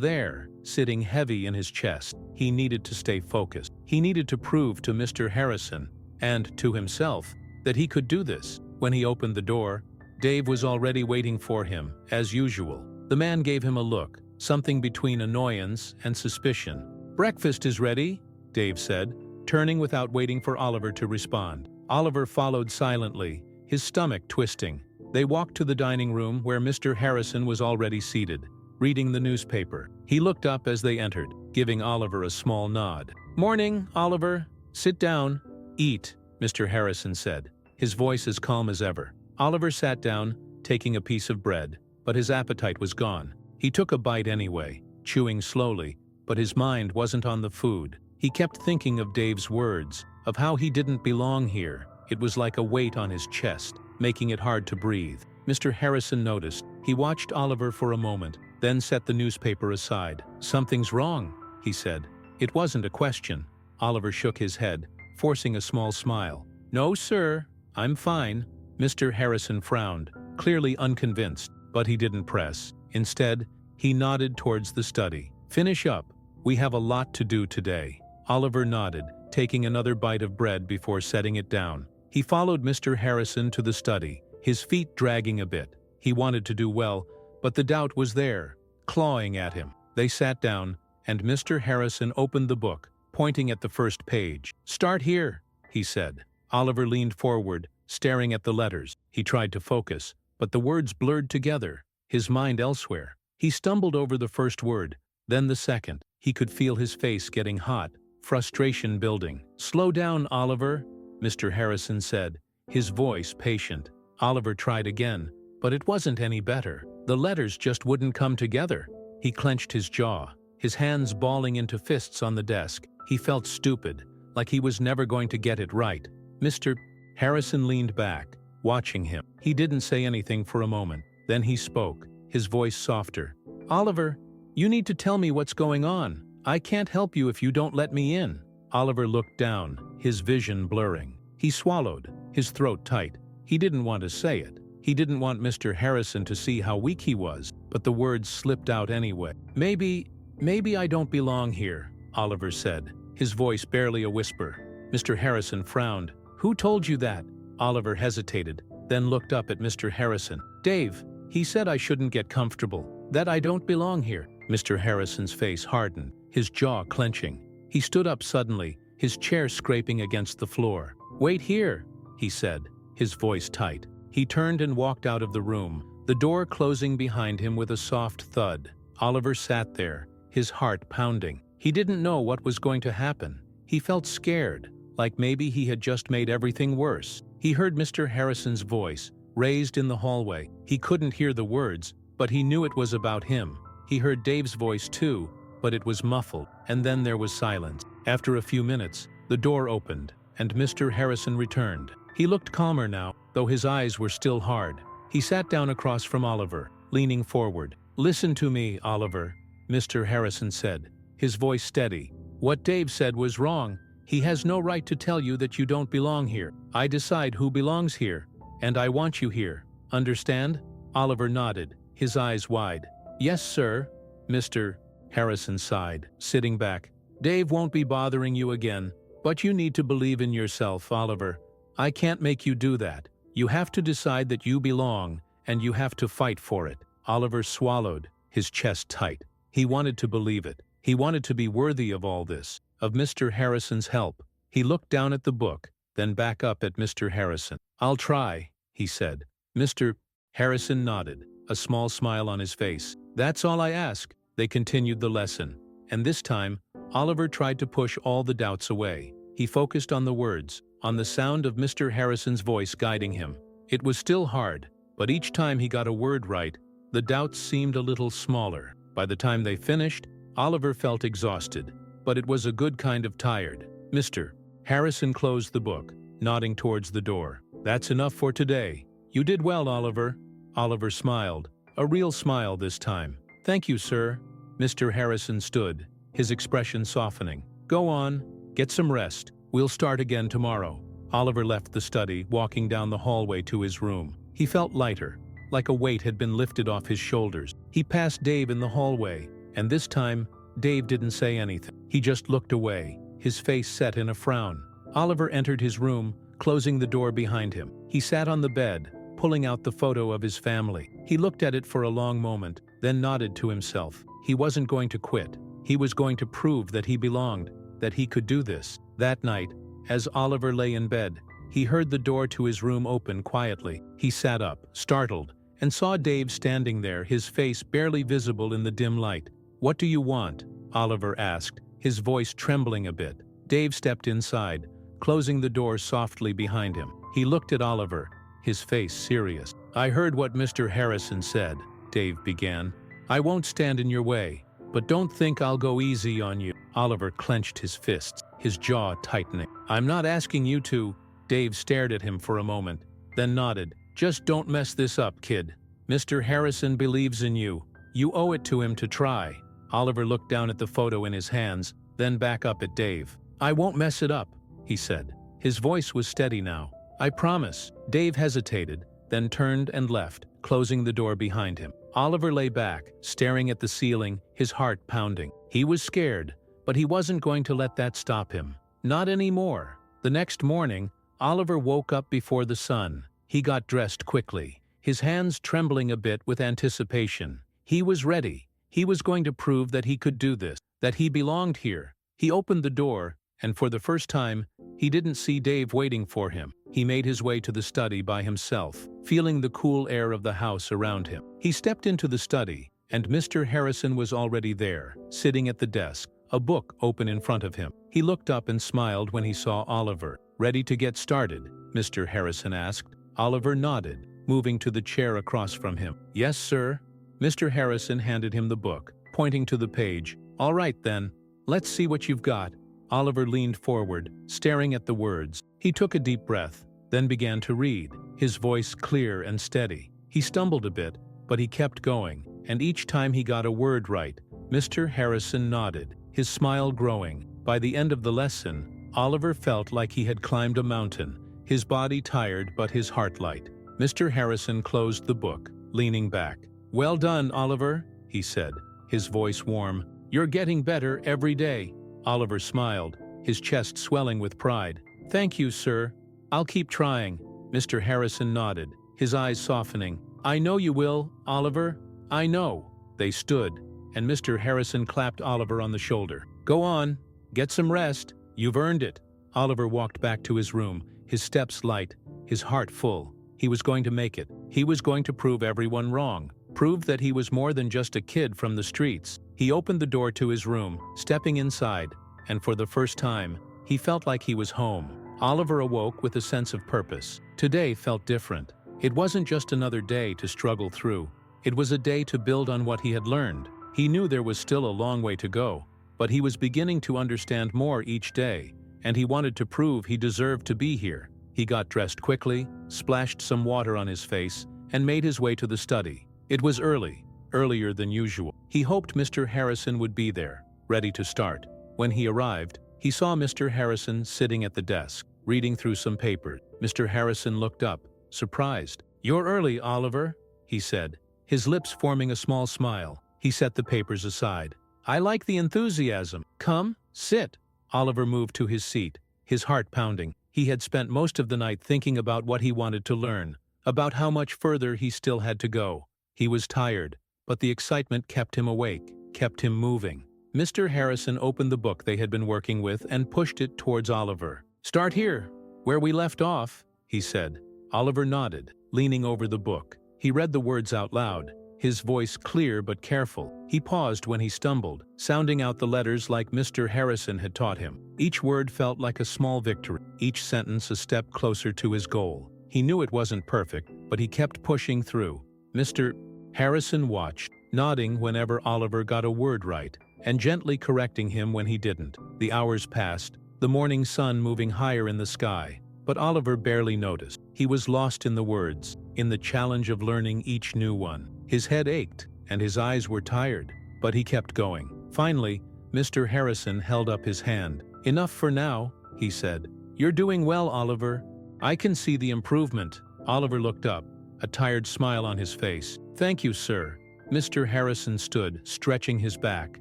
there, sitting heavy in his chest. He needed to stay focused. He needed to prove to Mr. Harrison, and to himself, that he could do this. When he opened the door, Dave was already waiting for him, as usual. The man gave him a look, something between annoyance and suspicion. "Breakfast is ready," Dave said, turning without waiting for Oliver to respond. Oliver followed silently, his stomach twisting. They walked to the dining room where Mr. Harrison was already seated, reading the newspaper. He looked up as they entered, giving Oliver a small nod. "Morning, Oliver. Sit down. Eat," Mr. Harrison said, his voice as calm as ever. Oliver sat down, taking a piece of bread, but his appetite was gone. He took a bite anyway, chewing slowly, but his mind wasn't on the food. He kept thinking of Dave's words, of how he didn't belong here. It was like a weight on his chest, making it hard to breathe. Mr. Harrison noticed. He watched Oliver for a moment, then set the newspaper aside. "Something's wrong," he said. It wasn't a question. Oliver shook his head, forcing a small smile. "No, sir, I'm fine." Mr. Harrison frowned, clearly unconvinced, but he didn't press. Instead, he nodded towards the study. "Finish up. We have a lot to do today." Oliver nodded, taking another bite of bread before setting it down. He followed Mr. Harrison to the study, his feet dragging a bit. He wanted to do well, but the doubt was there, clawing at him. They sat down, and Mr. Harrison opened the book, pointing at the first page. "Start here," he said. Oliver leaned forward, staring at the letters. He tried to focus, but the words blurred together, his mind elsewhere. He stumbled over the first word, then the second. He could feel his face getting hot, frustration building. "Slow down, Oliver," Mr. Harrison said, his voice patient. Oliver tried again, but it wasn't any better. The letters just wouldn't come together. He clenched his jaw, his hands balling into fists on the desk. He felt stupid, like he was never going to get it right. Mr. Harrison leaned back, watching him. He didn't say anything for a moment. Then he spoke, his voice softer. "Oliver, you need to tell me what's going on. I can't help you if you don't let me in." Oliver looked down, his vision blurring. He swallowed, his throat tight. He didn't want to say it. He didn't want Mr. Harrison to see how weak he was, but the words slipped out anyway. Maybe I don't belong here," Oliver said, his voice barely a whisper. Mr. Harrison frowned. "Who told you that?" Oliver hesitated, then looked up at Mr. Harrison. "Dave, he said I shouldn't get comfortable, that I don't belong here." Mr. Harrison's face hardened, his jaw clenching. He stood up suddenly, his chair scraping against the floor. "Wait here," he said, his voice tight. He turned and walked out of the room, the door closing behind him with a soft thud. Oliver sat there, his heart pounding. He didn't know what was going to happen. He felt scared, like maybe he had just made everything worse. He heard Mr. Harrison's voice, raised in the hallway. He couldn't hear the words, but he knew it was about him. He heard Dave's voice too, but it was muffled, and then there was silence. After a few minutes, the door opened, and Mr. Harrison returned. He looked calmer now, though his eyes were still hard. He sat down across from Oliver, leaning forward. "Listen to me, Oliver," Mr. Harrison said, his voice steady. "What Dave said was wrong. He has no right to tell you that you don't belong here. I decide who belongs here, and I want you here. Understand?" Oliver nodded, his eyes wide. "Yes, sir," Mr. Harrison sighed, sitting back. "Dave won't be bothering you again, but you need to believe in yourself, Oliver. I can't make you do that. You have to decide that you belong, and you have to fight for it." Oliver swallowed, his chest tight. He wanted to believe it. He wanted to be worthy of all this, of Mr. Harrison's help. He looked down at the book, then back up at Mr. Harrison. "I'll try," he said. Mr. Harrison nodded, a small smile on his face. "That's all I ask." They continued the lesson, and this time, Oliver tried to push all the doubts away. He focused on the words, on the sound of Mr. Harrison's voice guiding him. It was still hard, but each time he got a word right, the doubts seemed a little smaller. By the time they finished, Oliver felt exhausted, but it was a good kind of tired. Mr. Harrison closed the book, nodding towards the door. "That's enough for today. You did well, Oliver." Oliver smiled, a real smile this time. "Thank you, sir." Mr. Harrison stood, his expression softening. "Go on, get some rest. We'll start again tomorrow." Oliver left the study, walking down the hallway to his room. He felt lighter, like a weight had been lifted off his shoulders. He passed Dave in the hallway, and this time, Dave didn't say anything. He just looked away, his face set in a frown. Oliver entered his room, closing the door behind him. He sat on the bed, pulling out the photo of his family. He looked at it for a long moment, then nodded to himself. He wasn't going to quit. He was going to prove that he belonged, that he could do this. That night, as Oliver lay in bed, he heard the door to his room open quietly. He sat up, startled, and saw Dave standing there, his face barely visible in the dim light. "What do you want?" Oliver asked, his voice trembling a bit. Dave stepped inside, closing the door softly behind him. He looked at Oliver, his face serious. "I heard what Mr. Harrison said," Dave began. "I won't stand in your way, but don't think I'll go easy on you." Oliver clenched his fists, his jaw tightening. "I'm not asking you to." Dave stared at him for a moment, then nodded. "Just don't mess this up, kid. Mr. Harrison believes in you. You owe it to him to try." Oliver looked down at the photo in his hands, then back up at Dave. "I won't mess it up," he said. His voice was steady now. "I promise." Dave hesitated, then turned and left, closing the door behind him. Oliver lay back, staring at the ceiling, his heart pounding. He was scared, but he wasn't going to let that stop him. Not anymore. The next morning, Oliver woke up before the sun. He got dressed quickly, his hands trembling a bit with anticipation. He was ready. He was going to prove that he could do this, that he belonged here. He opened the door, and for the first time, he didn't see Dave waiting for him. He made his way to the study by himself, feeling the cool air of the house around him. He stepped into the study, and Mr. Harrison was already there, sitting at the desk, a book open in front of him. He looked up and smiled when he saw Oliver. "Ready to get started?" Mr. Harrison asked. Oliver nodded, moving to the chair across from him. "Yes, sir." Mr. Harrison handed him the book, pointing to the page. "All right, then. Let's see what you've got." Oliver leaned forward, staring at the words. He took a deep breath, then began to read, his voice clear and steady. He stumbled a bit, but he kept going, and each time he got a word right, Mr. Harrison nodded, his smile growing. By the end of the lesson, Oliver felt like he had climbed a mountain, his body tired but his heart light. Mr. Harrison closed the book, leaning back. "Well done, Oliver," he said, his voice warm. "You're getting better every day." Oliver smiled, his chest swelling with pride. "Thank you, sir. I'll keep trying." Mr. Harrison nodded, his eyes softening. "I know you will, Oliver. I know." They stood, and Mr. Harrison clapped Oliver on the shoulder. "Go on. Get some rest. You've earned it." Oliver walked back to his room, his steps light, his heart full. He was going to make it. He was going to prove everyone wrong. Prove that he was more than just a kid from the streets. He opened the door to his room, stepping inside, and for the first time, he felt like he was home. Oliver awoke with a sense of purpose. Today felt different. It wasn't just another day to struggle through. It was a day to build on what he had learned. He knew there was still a long way to go, but he was beginning to understand more each day, and he wanted to prove he deserved to be here. He got dressed quickly, splashed some water on his face, and made his way to the study. It was early, earlier than usual. He hoped Mr. Harrison would be there, ready to start. When he arrived, he saw Mr. Harrison sitting at the desk, reading through some papers. Mr. Harrison looked up, surprised. "You're early, Oliver," he said, his lips forming a small smile. He set the papers aside. "I like the enthusiasm. Come, sit." Oliver moved to his seat, his heart pounding. He had spent most of the night thinking about what he wanted to learn, about how much further he still had to go. He was tired, but the excitement kept him awake, kept him moving. Mr. Harrison opened the book they had been working with and pushed it towards Oliver. "Start here, where we left off," he said. Oliver nodded, leaning over the book. He read the words out loud, his voice clear but careful. He paused when he stumbled, sounding out the letters like Mr. Harrison had taught him. Each word felt like a small victory, each sentence a step closer to his goal. He knew it wasn't perfect, but he kept pushing through. Mr. Harrison watched, nodding whenever Oliver got a word right, and gently correcting him when he didn't. The hours passed, the morning sun moving higher in the sky, but Oliver barely noticed. He was lost in the words, in the challenge of learning each new one. His head ached, and his eyes were tired, but he kept going. Finally, Mr. Harrison held up his hand. "Enough for now," he said. "You're doing well, Oliver. I can see the improvement." Oliver looked up, a tired smile on his face. "Thank you, sir." Mr. Harrison stood, stretching his back.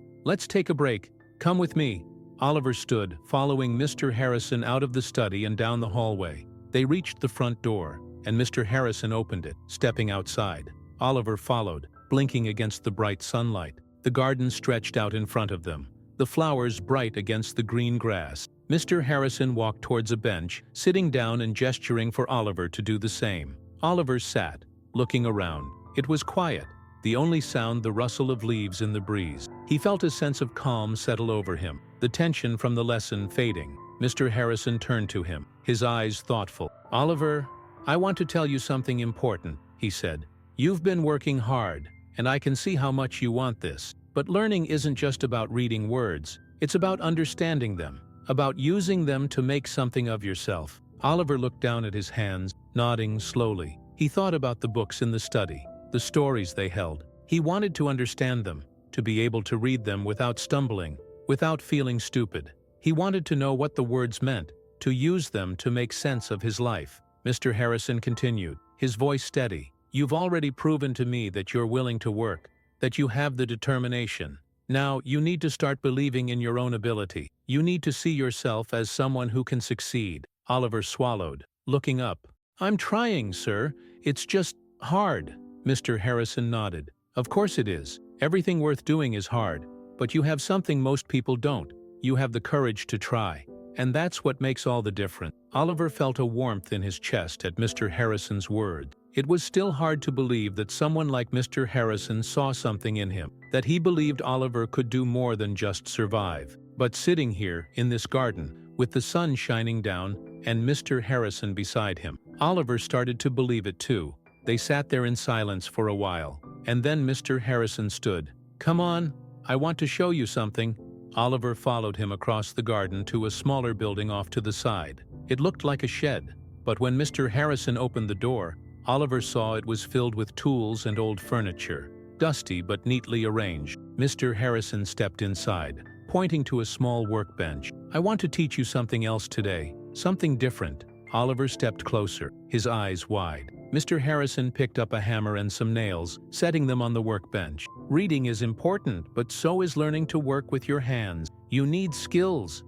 "Let's take a break. Come with me." Oliver stood, following Mr. Harrison out of the study and down the hallway. They reached the front door, and Mr. Harrison opened it, stepping outside. Oliver followed, blinking against the bright sunlight. The garden stretched out in front of them, the flowers bright against the green grass. Mr. Harrison walked towards a bench, sitting down and gesturing for Oliver to do the same. Oliver sat, looking around. It was quiet, the only sound the rustle of leaves in the breeze. He felt a sense of calm settle over him, the tension from the lesson fading. Mr. Harrison turned to him, his eyes thoughtful. "Oliver, I want to tell you something important," he said. "You've been working hard, and I can see how much you want this. But learning isn't just about reading words. It's about understanding them, about using them to make something of yourself." Oliver looked down at his hands, nodding slowly. He thought about the books in the study, the stories they held. He wanted to understand them, to be able to read them without stumbling, without feeling stupid. He wanted to know what the words meant, to use them to make sense of his life. Mr. Harrison continued, his voice steady. "You've already proven to me that you're willing to work, that you have the determination. Now, you need to start believing in your own ability. You need to see yourself as someone who can succeed." Oliver swallowed, looking up. "I'm trying, sir. It's just hard." Mr. Harrison nodded. "Of course it is. Everything worth doing is hard. But you have something most people don't. You have the courage to try. And that's what makes all the difference." Oliver felt a warmth in his chest at Mr. Harrison's words. It was still hard to believe that someone like Mr. Harrison saw something in him, that he believed Oliver could do more than just survive. But sitting here, in this garden, with the sun shining down, and Mr. Harrison beside him, Oliver started to believe it too. They sat there in silence for a while, and then Mr. Harrison stood. "Come on, I want to show you something." Oliver followed him across the garden to a smaller building off to the side. It looked like a shed, but when Mr. Harrison opened the door, Oliver saw it was filled with tools and old furniture, dusty but neatly arranged. Mr. Harrison stepped inside, pointing to a small workbench. "I want to teach you something else today, something different." Oliver stepped closer, his eyes wide. Mr. Harrison picked up a hammer and some nails, setting them on the workbench. "Reading is important, but so is learning to work with your hands. You need skills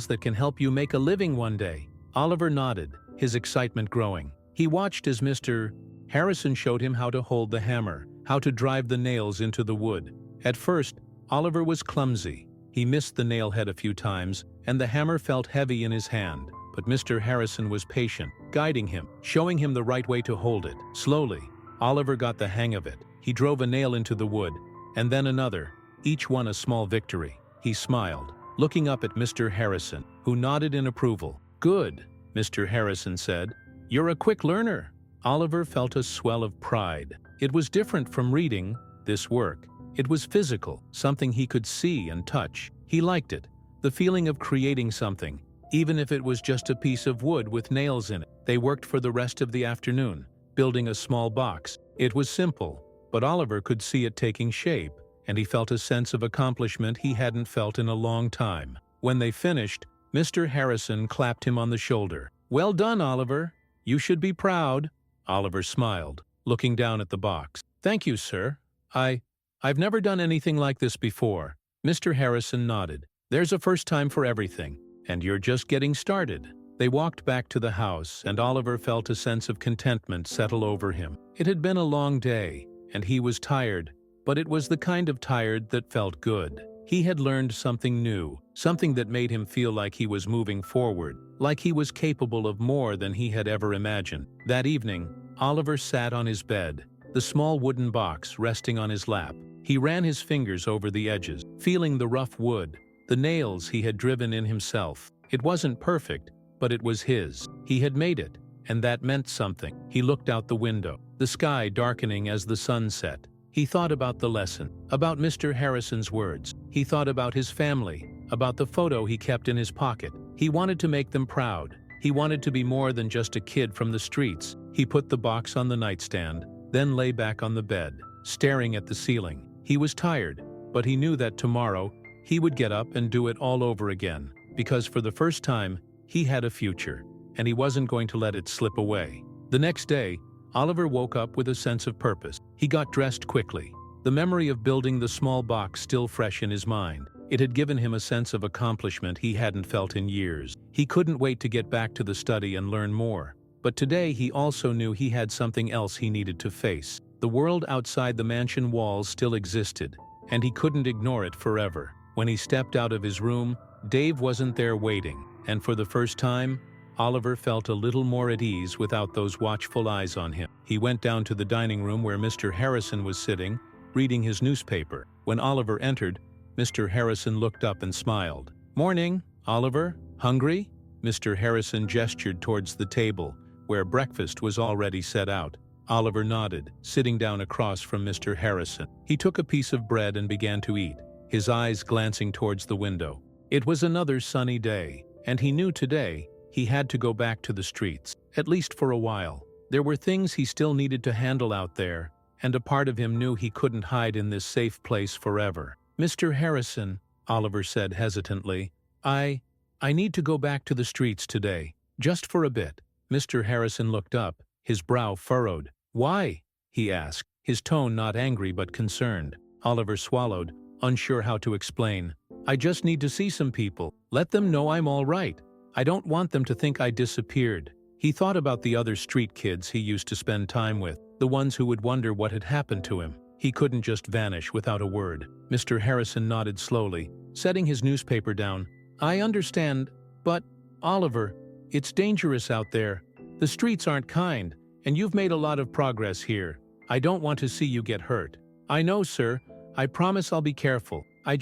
that can help you make a living one day." Oliver nodded, his excitement growing. He watched as Mr. Harrison showed him how to hold the hammer, how to drive the nails into the wood. At first, Oliver was clumsy. He missed the nail head a few times, and the hammer felt heavy in his hand. But Mr. Harrison was patient, guiding him, showing him the right way to hold it. Slowly, Oliver got the hang of it. He drove a nail into the wood, and then another, each one a small victory. He smiled, looking up at Mr. Harrison, who nodded in approval. "Good," Mr. Harrison said. "You're a quick learner." Oliver felt a swell of pride. It was different from reading, this work. It was physical, something he could see and touch. He liked it, the feeling of creating something, even if it was just a piece of wood with nails in it. They worked for the rest of the afternoon, building a small box. It was simple, but Oliver could see it taking shape, and he felt a sense of accomplishment he hadn't felt in a long time. When they finished, Mr. Harrison clapped him on the shoulder. "Well done, Oliver. You should be proud." Oliver smiled, looking down at the box. "Thank you, sir. I've never done anything like this before." Mr. Harrison nodded. "There's a first time for everything, and you're just getting started." They walked back to the house, and Oliver felt a sense of contentment settle over him. It had been a long day, and he was tired, but it was the kind of tired that felt good. He had learned something new, something that made him feel like he was moving forward, like he was capable of more than he had ever imagined. That evening, Oliver sat on his bed, the small wooden box resting on his lap. He ran his fingers over the edges, feeling the rough wood, the nails he had driven in himself. It wasn't perfect, but it was his. He had made it, and that meant something. He looked out the window, the sky darkening as the sun set. He thought about the lesson, about Mr. Harrison's words. He thought about his family, about the photo he kept in his pocket. He wanted to make them proud. He wanted to be more than just a kid from the streets. He put the box on the nightstand, then lay back on the bed, staring at the ceiling. He was tired, but he knew that tomorrow he would get up and do it all over again, because for the first time, he had a future, and he wasn't going to let it slip away. The next day, Oliver woke up with a sense of purpose. He got dressed quickly, the memory of building the small box still fresh in his mind. It had given him a sense of accomplishment he hadn't felt in years. He couldn't wait to get back to the study and learn more. But today he also knew he had something else he needed to face. The world outside the mansion walls still existed, and he couldn't ignore it forever. When he stepped out of his room, Dave wasn't there waiting, and for the first time, Oliver felt a little more at ease without those watchful eyes on him. He went down to the dining room where Mr. Harrison was sitting, reading his newspaper. When Oliver entered, Mr. Harrison looked up and smiled. "Morning, Oliver. Hungry?" Mr. Harrison gestured towards the table, where breakfast was already set out. Oliver nodded, sitting down across from Mr. Harrison. He took a piece of bread and began to eat, his eyes glancing towards the window. It was another sunny day, and he knew today he had to go back to the streets, at least for a while. There were things he still needed to handle out there, and a part of him knew he couldn't hide in this safe place forever. "Mr. Harrison," Oliver said hesitantly, I need to go back to the streets today, just for a bit." Mr. Harrison looked up, his brow furrowed. "Why?" he asked, his tone not angry but concerned. Oliver swallowed, unsure how to explain. "I just need to see some people, let them know I'm all right. I don't want them to think I disappeared." He thought about the other street kids he used to spend time with, the ones who would wonder what had happened to him. He couldn't just vanish without a word. Mr. Harrison nodded slowly, setting his newspaper down. "I understand, but, Oliver, it's dangerous out there. The streets aren't kind, and you've made a lot of progress here. I don't want to see you get hurt." "I know, sir. I promise I'll be careful. I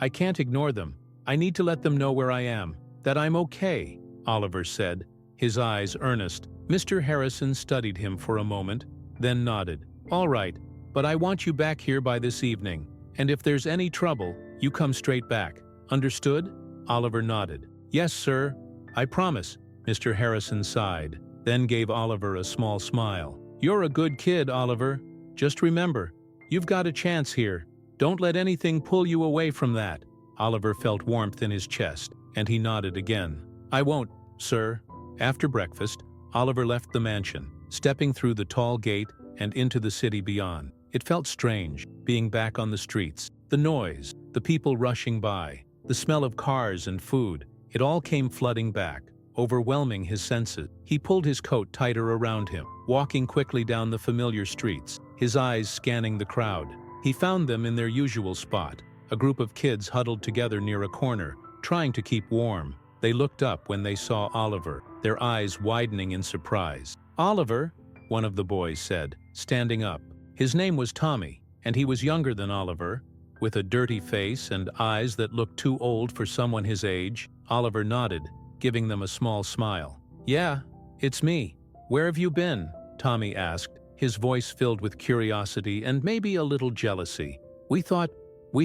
can't ignore them. I need to let them know where I am, that I'm okay," Oliver said, his eyes earnest. Mr. Harrison studied him for a moment, then nodded. "All right, but I want you back here by this evening, and if there's any trouble, you come straight back. Understood?" Oliver nodded. "Yes, sir. I promise." Mr. Harrison sighed, then gave Oliver a small smile. "You're a good kid, Oliver. Just remember, you've got a chance here. Don't let anything pull you away from that." Oliver felt warmth in his chest, and he nodded again. "I won't, sir." After breakfast, Oliver left the mansion, stepping through the tall gate and into the city beyond. It felt strange, being back on the streets. The noise, the people rushing by, the smell of cars and food, it all came flooding back, overwhelming his senses. He pulled his coat tighter around him, walking quickly down the familiar streets, his eyes scanning the crowd. He found them in their usual spot, a group of kids huddled together near a corner, trying to keep warm. They looked up when they saw Oliver, their eyes widening in surprise. "Oliver," one of the boys said, standing up. His name was Tommy, and he was younger than Oliver, with a dirty face and eyes that looked too old for someone his age. Oliver nodded, giving them a small smile. "Yeah, it's me. Where have you been?" Tommy asked, his voice filled with curiosity and maybe a little jealousy. We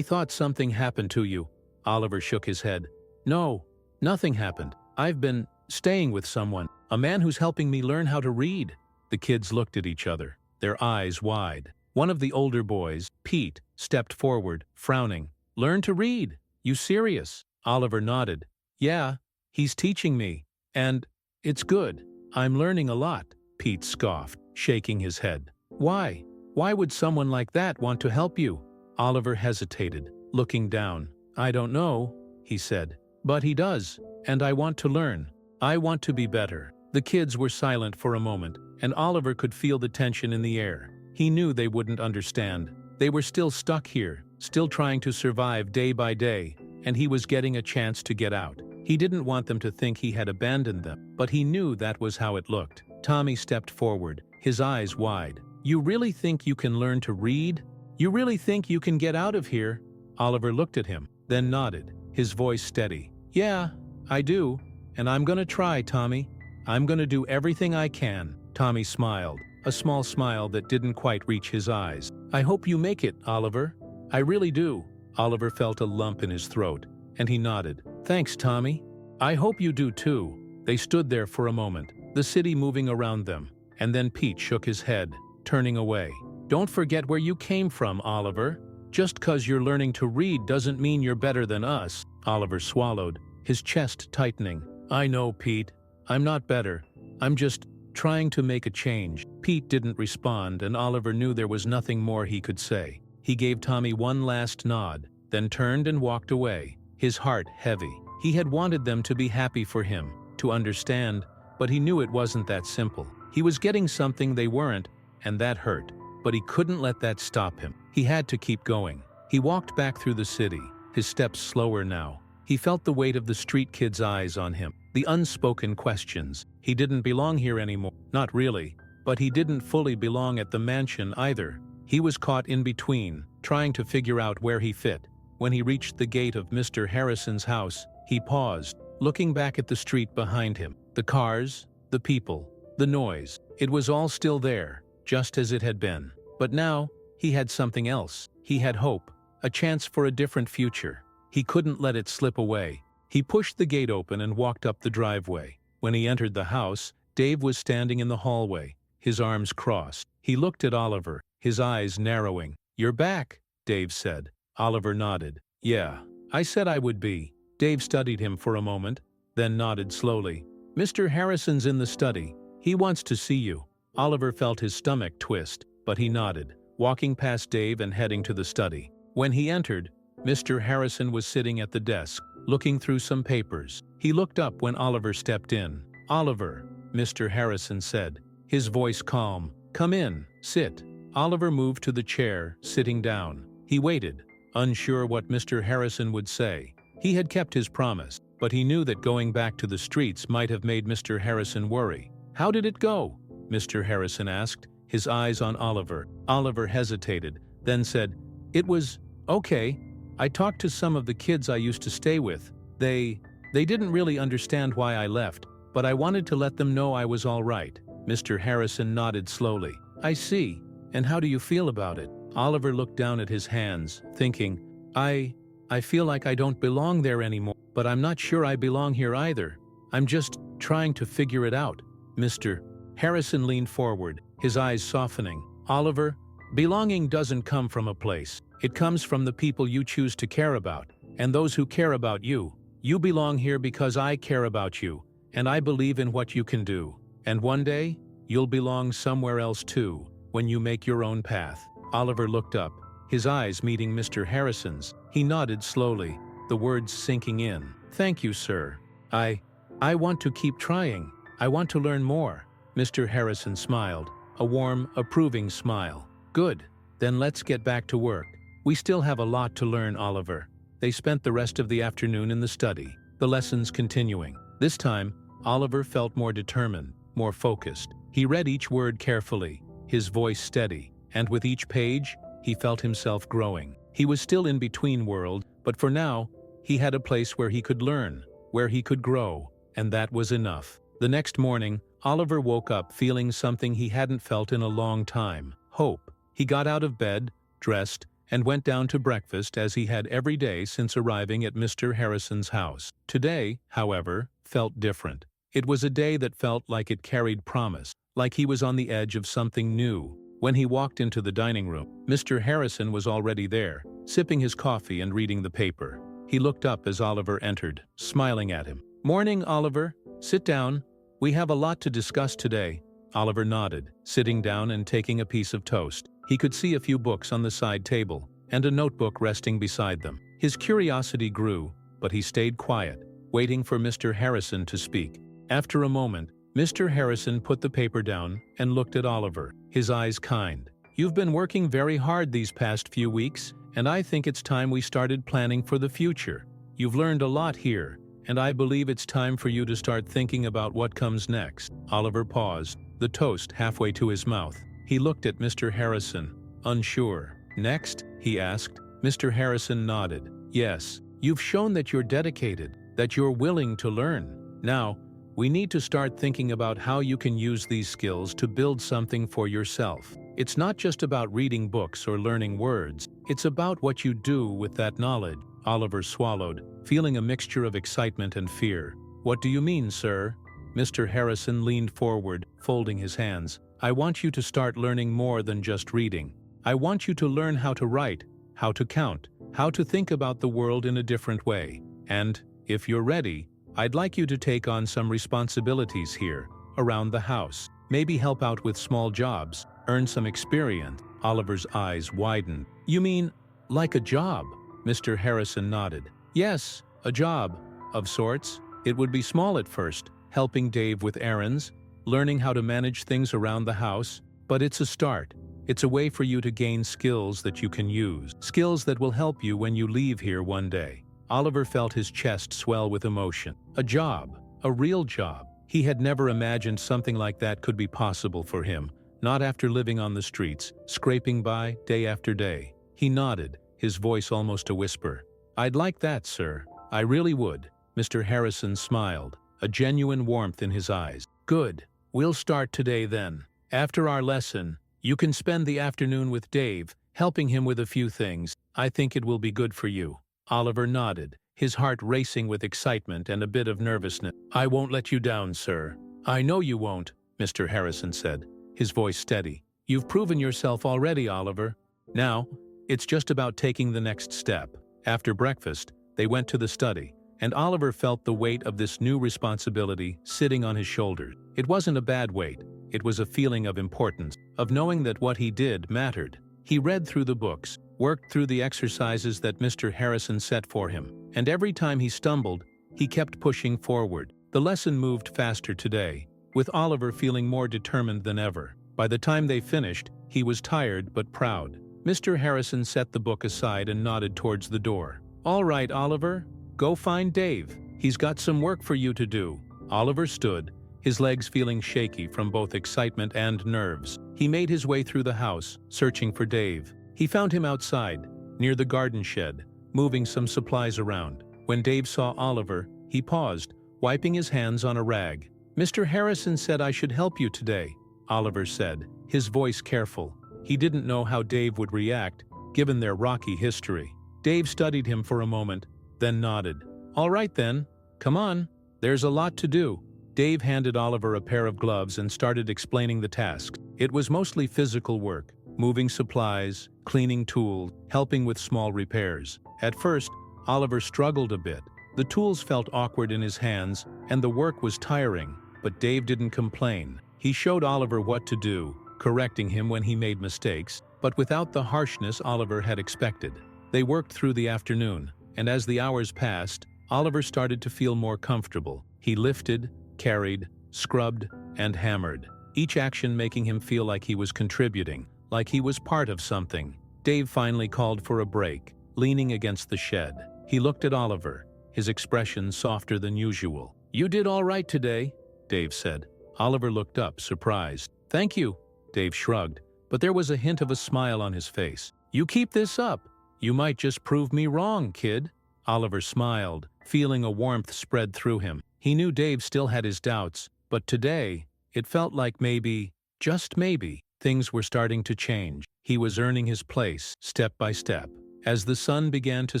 thought something happened to you." Oliver shook his head. "No, nothing happened. I've been staying with someone, a man who's helping me learn how to read." The kids looked at each other, their eyes wide. One of the older boys, Pete, stepped forward, frowning. "Learn to read? You serious?" Oliver nodded. "Yeah, he's teaching me. And it's good. I'm learning a lot," Pete scoffed, shaking his head. "Why? Why would someone like that want to help you?" Oliver hesitated, looking down. "I don't know," he said. "But he does, and I want to learn. I want to be better." The kids were silent for a moment, and Oliver could feel the tension in the air. He knew they wouldn't understand. They were still stuck here, still trying to survive day by day, and he was getting a chance to get out. He didn't want them to think he had abandoned them, but he knew that was how it looked. Tommy stepped forward, his eyes wide. "You really think you can learn to read? You really think you can get out of here?" Oliver looked at him, then nodded, his voice steady. "Yeah, I do, and I'm gonna try, Tommy. I'm gonna do everything I can." Tommy smiled, a small smile that didn't quite reach his eyes. "I hope you make it, Oliver. I really do." Oliver felt a lump in his throat, and he nodded. "Thanks, Tommy. I hope you do too." They stood there for a moment, the city moving around them, and then Pete shook his head, turning away. "Don't forget where you came from, Oliver. Just 'cause you're learning to read doesn't mean you're better than us." Oliver swallowed, his chest tightening. "I know, Pete. I'm not better. I'm just trying to make a change." Pete didn't respond, and Oliver knew there was nothing more he could say. He gave Tommy one last nod, then turned and walked away, his heart heavy. He had wanted them to be happy for him, to understand, but he knew it wasn't that simple. He was getting something they weren't, and that hurt. But he couldn't let that stop him. He had to keep going. He walked back through the city, his steps slower now. He felt the weight of the street kids' eyes on him, the unspoken questions. He didn't belong here anymore. Not really. But he didn't fully belong at the mansion either. He was caught in between, trying to figure out where he fit. When he reached the gate of Mr. Harrison's house, he paused, looking back at the street behind him. The cars, the people, the noise. It was all still there, just as it had been. But now, he had something else. He had hope, a chance for a different future. He couldn't let it slip away. He pushed the gate open and walked up the driveway. When he entered the house, Dave was standing in the hallway, his arms crossed. He looked at Oliver, his eyes narrowing. "You're back," Dave said. Oliver nodded. "Yeah, I said I would be." Dave studied him for a moment, then nodded slowly. "Mr. Harrison's in the study. He wants to see you." Oliver felt his stomach twist, but he nodded, walking past Dave and heading to the study. When he entered, Mr. Harrison was sitting at the desk, looking through some papers. He looked up when Oliver stepped in. "Oliver," Mr. Harrison said, his voice calm. "Come in, sit." Oliver moved to the chair, sitting down. He waited, unsure what Mr. Harrison would say. He had kept his promise, but he knew that going back to the streets might have made Mr. Harrison worry. "How did it go?" Mr. Harrison asked, his eyes on Oliver. Oliver hesitated, then said, "It was okay. I talked to some of the kids I used to stay with. They didn't really understand why I left, but I wanted to let them know I was all right." Mr. Harrison nodded slowly. "I see. And how do you feel about it?" Oliver looked down at his hands, thinking, I feel like I don't belong there anymore, but I'm not sure I belong here either. I'm just trying to figure it out." Mr. Harrison leaned forward, his eyes softening. "Oliver, belonging doesn't come from a place. It comes from the people you choose to care about, and those who care about you. You belong here because I care about you, and I believe in what you can do. And one day, you'll belong somewhere else too, when you make your own path." Oliver looked up, his eyes meeting Mr. Harrison's. He nodded slowly, the words sinking in. "Thank you, sir. I want to keep trying. I want to learn more." Mr. Harrison smiled, a warm, approving smile. "Good. Then let's get back to work. We still have a lot to learn, Oliver." They spent the rest of the afternoon in the study, the lessons continuing. This time, Oliver felt more determined, more focused. He read each word carefully, his voice steady, and with each page, he felt himself growing. He was still in between world, but for now, he had a place where he could learn, where he could grow, and that was enough. The next morning, Oliver woke up feeling something he hadn't felt in a long time: hope. He got out of bed, dressed, and went down to breakfast as he had every day since arriving at Mr. Harrison's house. Today, however, felt different. It was a day that felt like it carried promise, like he was on the edge of something new. When he walked into the dining room, Mr. Harrison was already there, sipping his coffee and reading the paper. He looked up as Oliver entered, smiling at him. "Morning, Oliver. Sit down. We have a lot to discuss today." Oliver nodded, sitting down and taking a piece of toast. He could see a few books on the side table, and a notebook resting beside them. His curiosity grew, but he stayed quiet, waiting for Mr. Harrison to speak. After a moment, Mr. Harrison put the paper down and looked at Oliver, his eyes kind. "You've been working very hard these past few weeks, and I think it's time we started planning for the future. You've learned a lot here, and I believe it's time for you to start thinking about what comes next." Oliver paused, the toast halfway to his mouth. He looked at Mr. Harrison, unsure. "Next?" he asked. Mr. Harrison nodded. "Yes, you've shown that you're dedicated, that you're willing to learn. Now, we need to start thinking about how you can use these skills to build something for yourself. It's not just about reading books or learning words, it's about what you do with that knowledge." Oliver swallowed, feeling a mixture of excitement and fear. "What do you mean, sir?" Mr. Harrison leaned forward, folding his hands. "I want you to start learning more than just reading. I want you to learn how to write, how to count, how to think about the world in a different way. And, if you're ready, I'd like you to take on some responsibilities here, around the house. Maybe help out with small jobs, earn some experience." Oliver's eyes widened. "You mean, like a job?" Mr. Harrison nodded. "Yes, a job, of sorts. It would be small at first, helping Dave with errands, learning how to manage things around the house, but it's a start. It's a way for you to gain skills that you can use, skills that will help you when you leave here one day." Oliver felt his chest swell with emotion. A job, a real job. He had never imagined something like that could be possible for him, not after living on the streets, scraping by day after day. He nodded, his voice almost a whisper. "I'd like that, sir. I really would." Mr. Harrison smiled, a genuine warmth in his eyes. "Good. We'll start today then. After our lesson, you can spend the afternoon with Dave, helping him with a few things. I think it will be good for you." Oliver nodded, his heart racing with excitement and a bit of nervousness. "I won't let you down, sir." "I know you won't," Mr. Harrison said, his voice steady. "You've proven yourself already, Oliver. Now, it's just about taking the next step." After breakfast, they went to the study, and Oliver felt the weight of this new responsibility sitting on his shoulders. It wasn't a bad weight. It was a feeling of importance, of knowing that what he did mattered. He read through the books, worked through the exercises that Mr. Harrison set for him, and every time he stumbled, he kept pushing forward. The lesson moved faster today, with Oliver feeling more determined than ever. By the time they finished, he was tired but proud. Mr. Harrison set the book aside and nodded towards the door. "All right, Oliver, go find Dave. He's got some work for you to do." Oliver stood, his legs feeling shaky from both excitement and nerves. He made his way through the house, searching for Dave. He found him outside, near the garden shed, moving some supplies around. When Dave saw Oliver, he paused, wiping his hands on a rag. "Mr. Harrison said I should help you today," Oliver said, his voice careful. He didn't know how Dave would react, given their rocky history. Dave studied him for a moment, then nodded. "All right then, come on, there's a lot to do." Dave handed Oliver a pair of gloves and started explaining the tasks. It was mostly physical work, moving supplies, cleaning tools, helping with small repairs. At first, Oliver struggled a bit. The tools felt awkward in his hands, and the work was tiring, but Dave didn't complain. He showed Oliver what to do, correcting him when he made mistakes, but without the harshness Oliver had expected. They worked through the afternoon, and as the hours passed, Oliver started to feel more comfortable. He lifted, carried, scrubbed, and hammered, each action making him feel like he was contributing, like he was part of something. Dave finally called for a break, leaning against the shed. He looked at Oliver, his expression softer than usual. "You did all right today," Dave said. Oliver looked up, surprised. "Thank you," Dave shrugged, but there was a hint of a smile on his face. "You keep this up. You might just prove me wrong, kid." Oliver smiled, feeling a warmth spread through him. He knew Dave still had his doubts, but today, It felt like maybe, just maybe, things were starting to change. He was earning his place, step by step. As the sun began to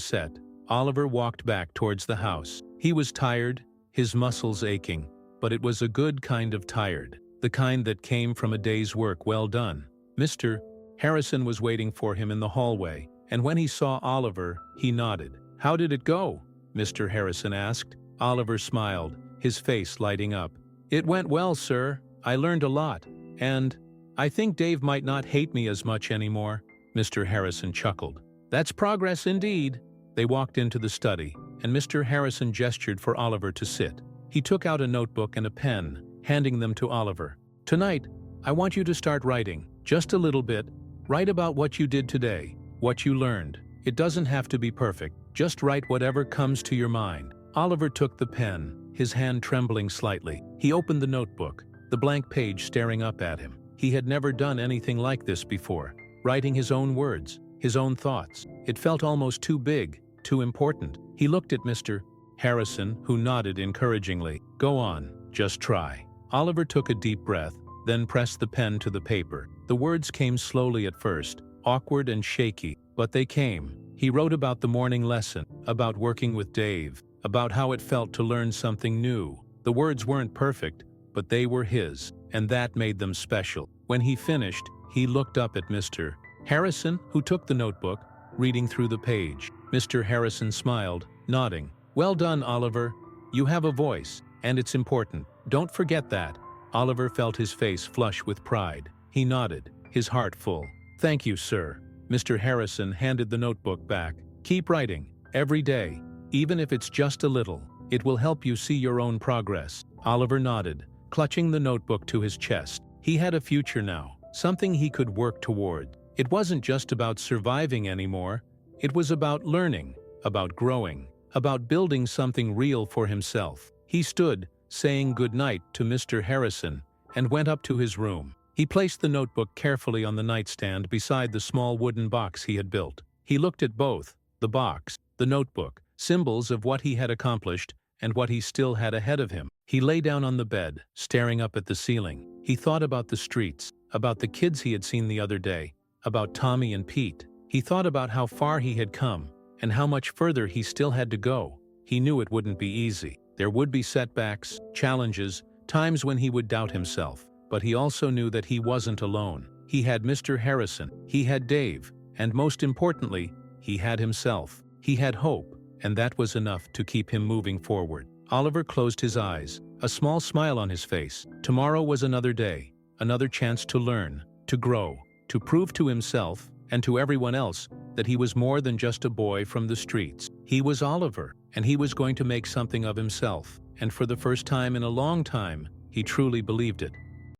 set, Oliver walked back towards the house. He was tired, his muscles aching, but it was a good kind of tired, the kind that came from a day's work well done. Mr. Harrison was waiting for him in the hallway, and when he saw Oliver, he nodded. "How did it go?" Mr. Harrison asked. Oliver smiled, his face lighting up. "It went well, sir. I learned a lot, and I think Dave might not hate me as much anymore." Mr. Harrison chuckled. "That's progress indeed." They walked into the study, and Mr. Harrison gestured for Oliver to sit. He took out a notebook and a pen, handing them to Oliver. "Tonight, I want you to start writing, just a little bit. Write about what you did today, what you learned. It doesn't have to be perfect, just write whatever comes to your mind." Oliver took the pen, his hand trembling slightly. He opened the notebook, the blank page staring up at him. He had never done anything like this before, writing his own words, his own thoughts. It felt almost too big, too important. He looked at Mr. Harrison, who nodded encouragingly. "Go on, just try." Oliver took a deep breath, then pressed the pen to the paper. The words came slowly at first, awkward and shaky, but they came. He wrote about the morning lesson, about working with Dave, about how it felt to learn something new. The words weren't perfect, but they were his, and that made them special. When he finished, he looked up at Mr. Harrison, who took the notebook, reading through the page. Mr. Harrison smiled, nodding. "Well done, Oliver. You have a voice, and it's important. Don't forget that." Oliver felt his face flush with pride. He nodded, his heart full. "Thank you, sir." Mr. Harrison handed the notebook back. "Keep writing, every day, even if it's just a little. It will help you see your own progress." Oliver nodded, clutching the notebook to his chest. He had a future now, something he could work toward. It wasn't just about surviving anymore. It was about learning, about growing, about building something real for himself. He stood, saying goodnight to Mr. Harrison, and went up to his room. He placed the notebook carefully on the nightstand beside the small wooden box he had built. He looked at both, the box, the notebook, symbols of what he had accomplished and what he still had ahead of him. He lay down on the bed, staring up at the ceiling. He thought about the streets, about the kids he had seen the other day, about Tommy and Pete. He thought about how far he had come, and how much further he still had to go. He knew it wouldn't be easy. There would be setbacks, challenges, times when he would doubt himself. But he also knew that he wasn't alone. He had Mr. Harrison, he had Dave, and most importantly, he had himself. He had hope, and that was enough to keep him moving forward. Oliver closed his eyes, a small smile on his face. Tomorrow was another day, another chance to learn, to grow, to prove to himself and to everyone else that he was more than just a boy from the streets. He was Oliver, and he was going to make something of himself. And for the first time in a long time, he truly believed it.